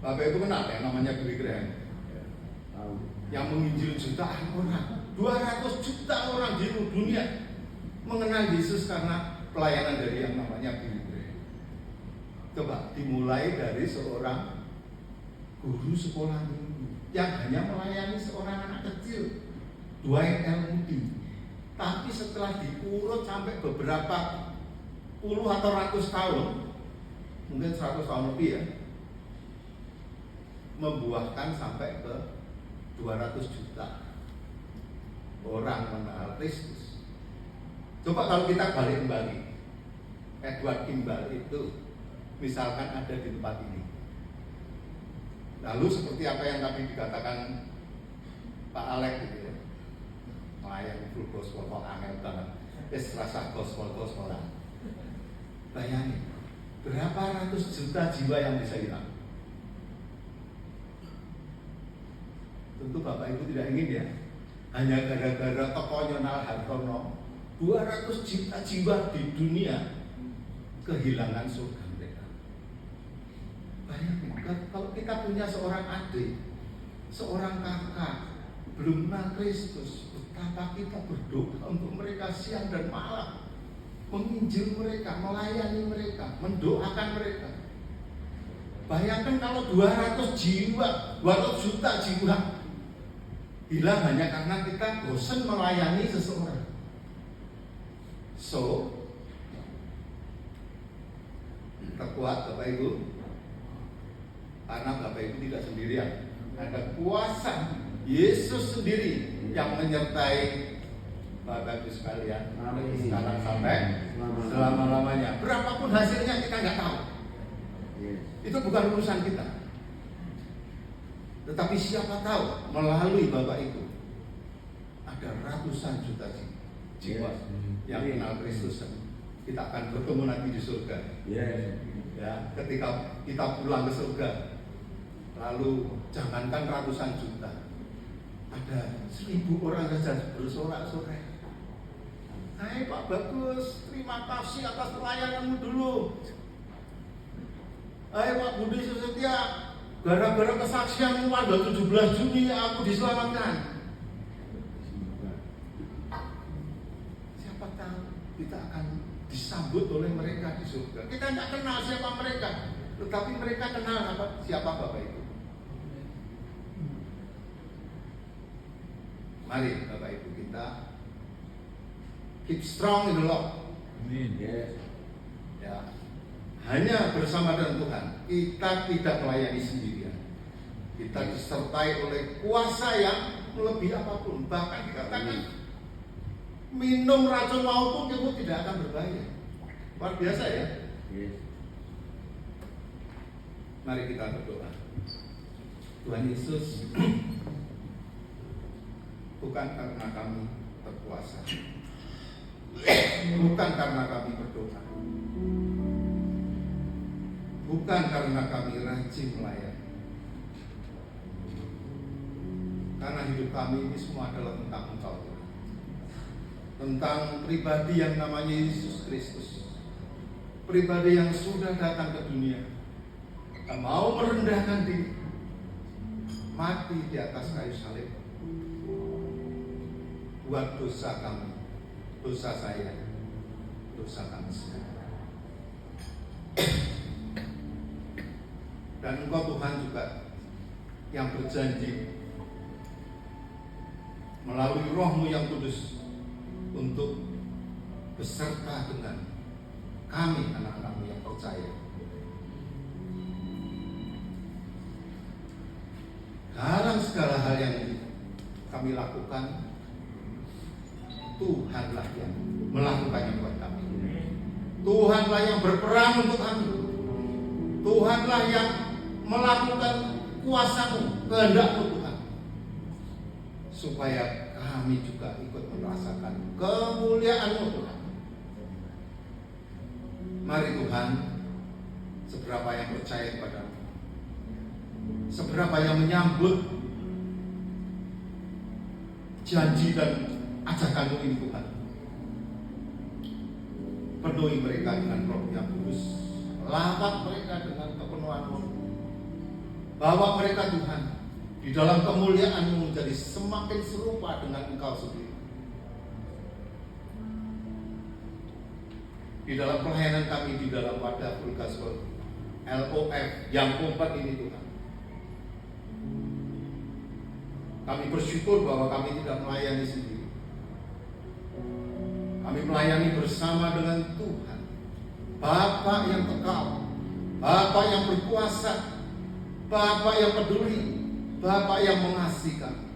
Bapak itu kenal ya namanya Billy Graham? Yang menginjil jutaan orang, 200 juta orang di dunia mengenal Yesus karena pelayanan dari yang namanya Billy Graham. Coba dimulai dari seorang guru sekolah minggu yang hanya melayani seorang anak kecil, Dwight L. Moody. Tapi setelah diurut sampai beberapa puluh atau ratus tahun, mungkin 100 tahun lebih ya, membuahkan sampai ke 200 juta orang mengenal Kristus. Coba kalau kita balik kembali, Edward Kimball itu misalkan ada di tempat ini. Lalu seperti apa yang tadi dikatakan Pak Alex gitu ya, melayani full gospel kok angel banget, rasa gospel-gospelan. Bayangin, berapa ratus juta jiwa yang bisa hilang? Tentu Bapak Ibu tidak ingin ya, hanya gara-gara Tokonyonal Hartono 200 juta jiwa di dunia kehilangan surga mereka. Bayangin, kalau kita punya seorang adik, seorang kakak belum kenal Kristus, betapa kita berdoa untuk mereka siang dan malam, menginjil mereka, melayani mereka, mendoakan mereka. Bayangkan kalau 200 jiwa, 200 juta jiwa hilang hanya karena kita bosan melayani seseorang. So, terkuat Bapak Ibu, karena Bapak Ibu tidak sendirian, ada kuasa Yesus sendiri yang menyertai Bapak Ibu sekalian dari sekarang sampai selama-lamanya. Berapapun hasilnya kita nggak tahu, itu bukan urusan kita. Tetapi siapa tahu melalui Bapak Ibu ada ratusan juta jiwa yang kenal Kristus. Kita akan bertemu nanti di surga. Ya, ketika kita pulang ke surga, lalu jangankan ratusan juta, ada 1000 orang saja bersorak-sorai. Hai Pak Bagus, terima kasih atas pelayananmu dulu. Hai Pak Budi Susetya, gara-gara kesaksianmu pada 17 Juni aku diselamatkan. Siapa tahu kita akan disambut oleh mereka di surga. Kita tidak kenal siapa mereka, tetapi mereka kenal siapa Bapak Ibu. Mari Bapak Ibu kita keep strong in the Lord.
Amin.
Ya, hanya bersama dengan Tuhan kita tidak melayani sendirian. Kita disertai oleh kuasa yang melebihi apapun. Bahkan dikatakan minum racun maupun itu tidak akan berbahaya. Luar biasa ya. Mari kita berdoa. Tuhan Yesus, bukan karena kami berkuasa, bukan karena kami berdoa, bukan karena kami rajin melayani, karena hidup kami ini semua adalah tentang Engkau, tentang pribadi yang namanya Yesus Kristus, pribadi yang sudah datang ke dunia, tak mau merendahkan diri, mati di atas kayu salib buat dosa kami, dosa saya, dosa kami semua. Dan Engkau Tuhan juga yang berjanji melalui Roh-Mu yang kudus untuk beserta dengan kami anak-anak-Mu yang percaya. Dalam segala hal yang kami lakukan, Tuhanlah yang melakukannya buat kami. Tuhanlah yang berperang untuk kami. Tuhanlah yang melakukan kuasa-Mu, kehendak-Mu Tuhan, supaya kami juga ikut merasakan kemuliaan-Mu Tuhan. Mari Tuhan, seberapa yang percaya kepada-Mu, seberapa yang menyambut janji dan ajakan-Mu ini Tuhan, penuhi mereka dengan Roh yang kudus, lawat mereka dengan kepenuhan-Mu, bawa mereka Tuhan di dalam kemuliaan-Mu menjadi semakin serupa dengan Engkau sendiri. Di dalam pelayanan kami di dalam wadah Full Gospel LOF yang keempat ini Tuhan, kami bersyukur bahwa kami tidak melayani sendiri. Kami melayani bersama dengan Tuhan, Bapa yang kekal, Bapa yang berkuasa, Bapa yang peduli, Bapa yang mengasihi kami.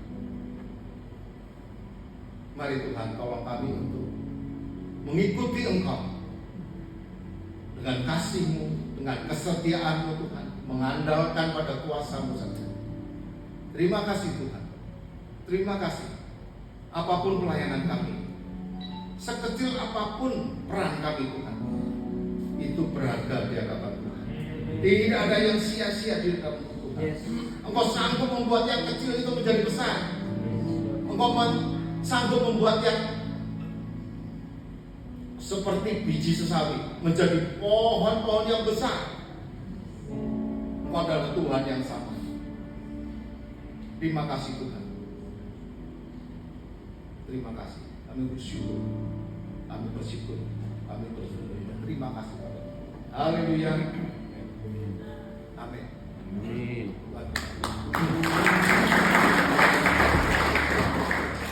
Mari Tuhan tolong kami untuk mengikuti Engkau dengan kasih-Mu, dengan kesetiaan-Mu Tuhan, mengandalkan pada kuasa-Mu saja. Terima kasih Tuhan. Terima kasih. Apapun pelayanan kami, sekecil apapun peran kami Tuhan, itu berharga di hadapan Tuhan. Tidak ada yang sia-sia di hadapan Tuhan. Engkau sanggup membuat yang kecil itu menjadi besar. Engkau sanggup membuat yang seperti biji sesawi menjadi pohon-pohon yang besar. Engkau adalah Tuhan yang sama. Terima kasih Tuhan. Terima kasih. Kami bersyukur. Kami bersyukur. Kami bersyukur. Terima kasih Tuhan. Haleluya. Amin. Amin.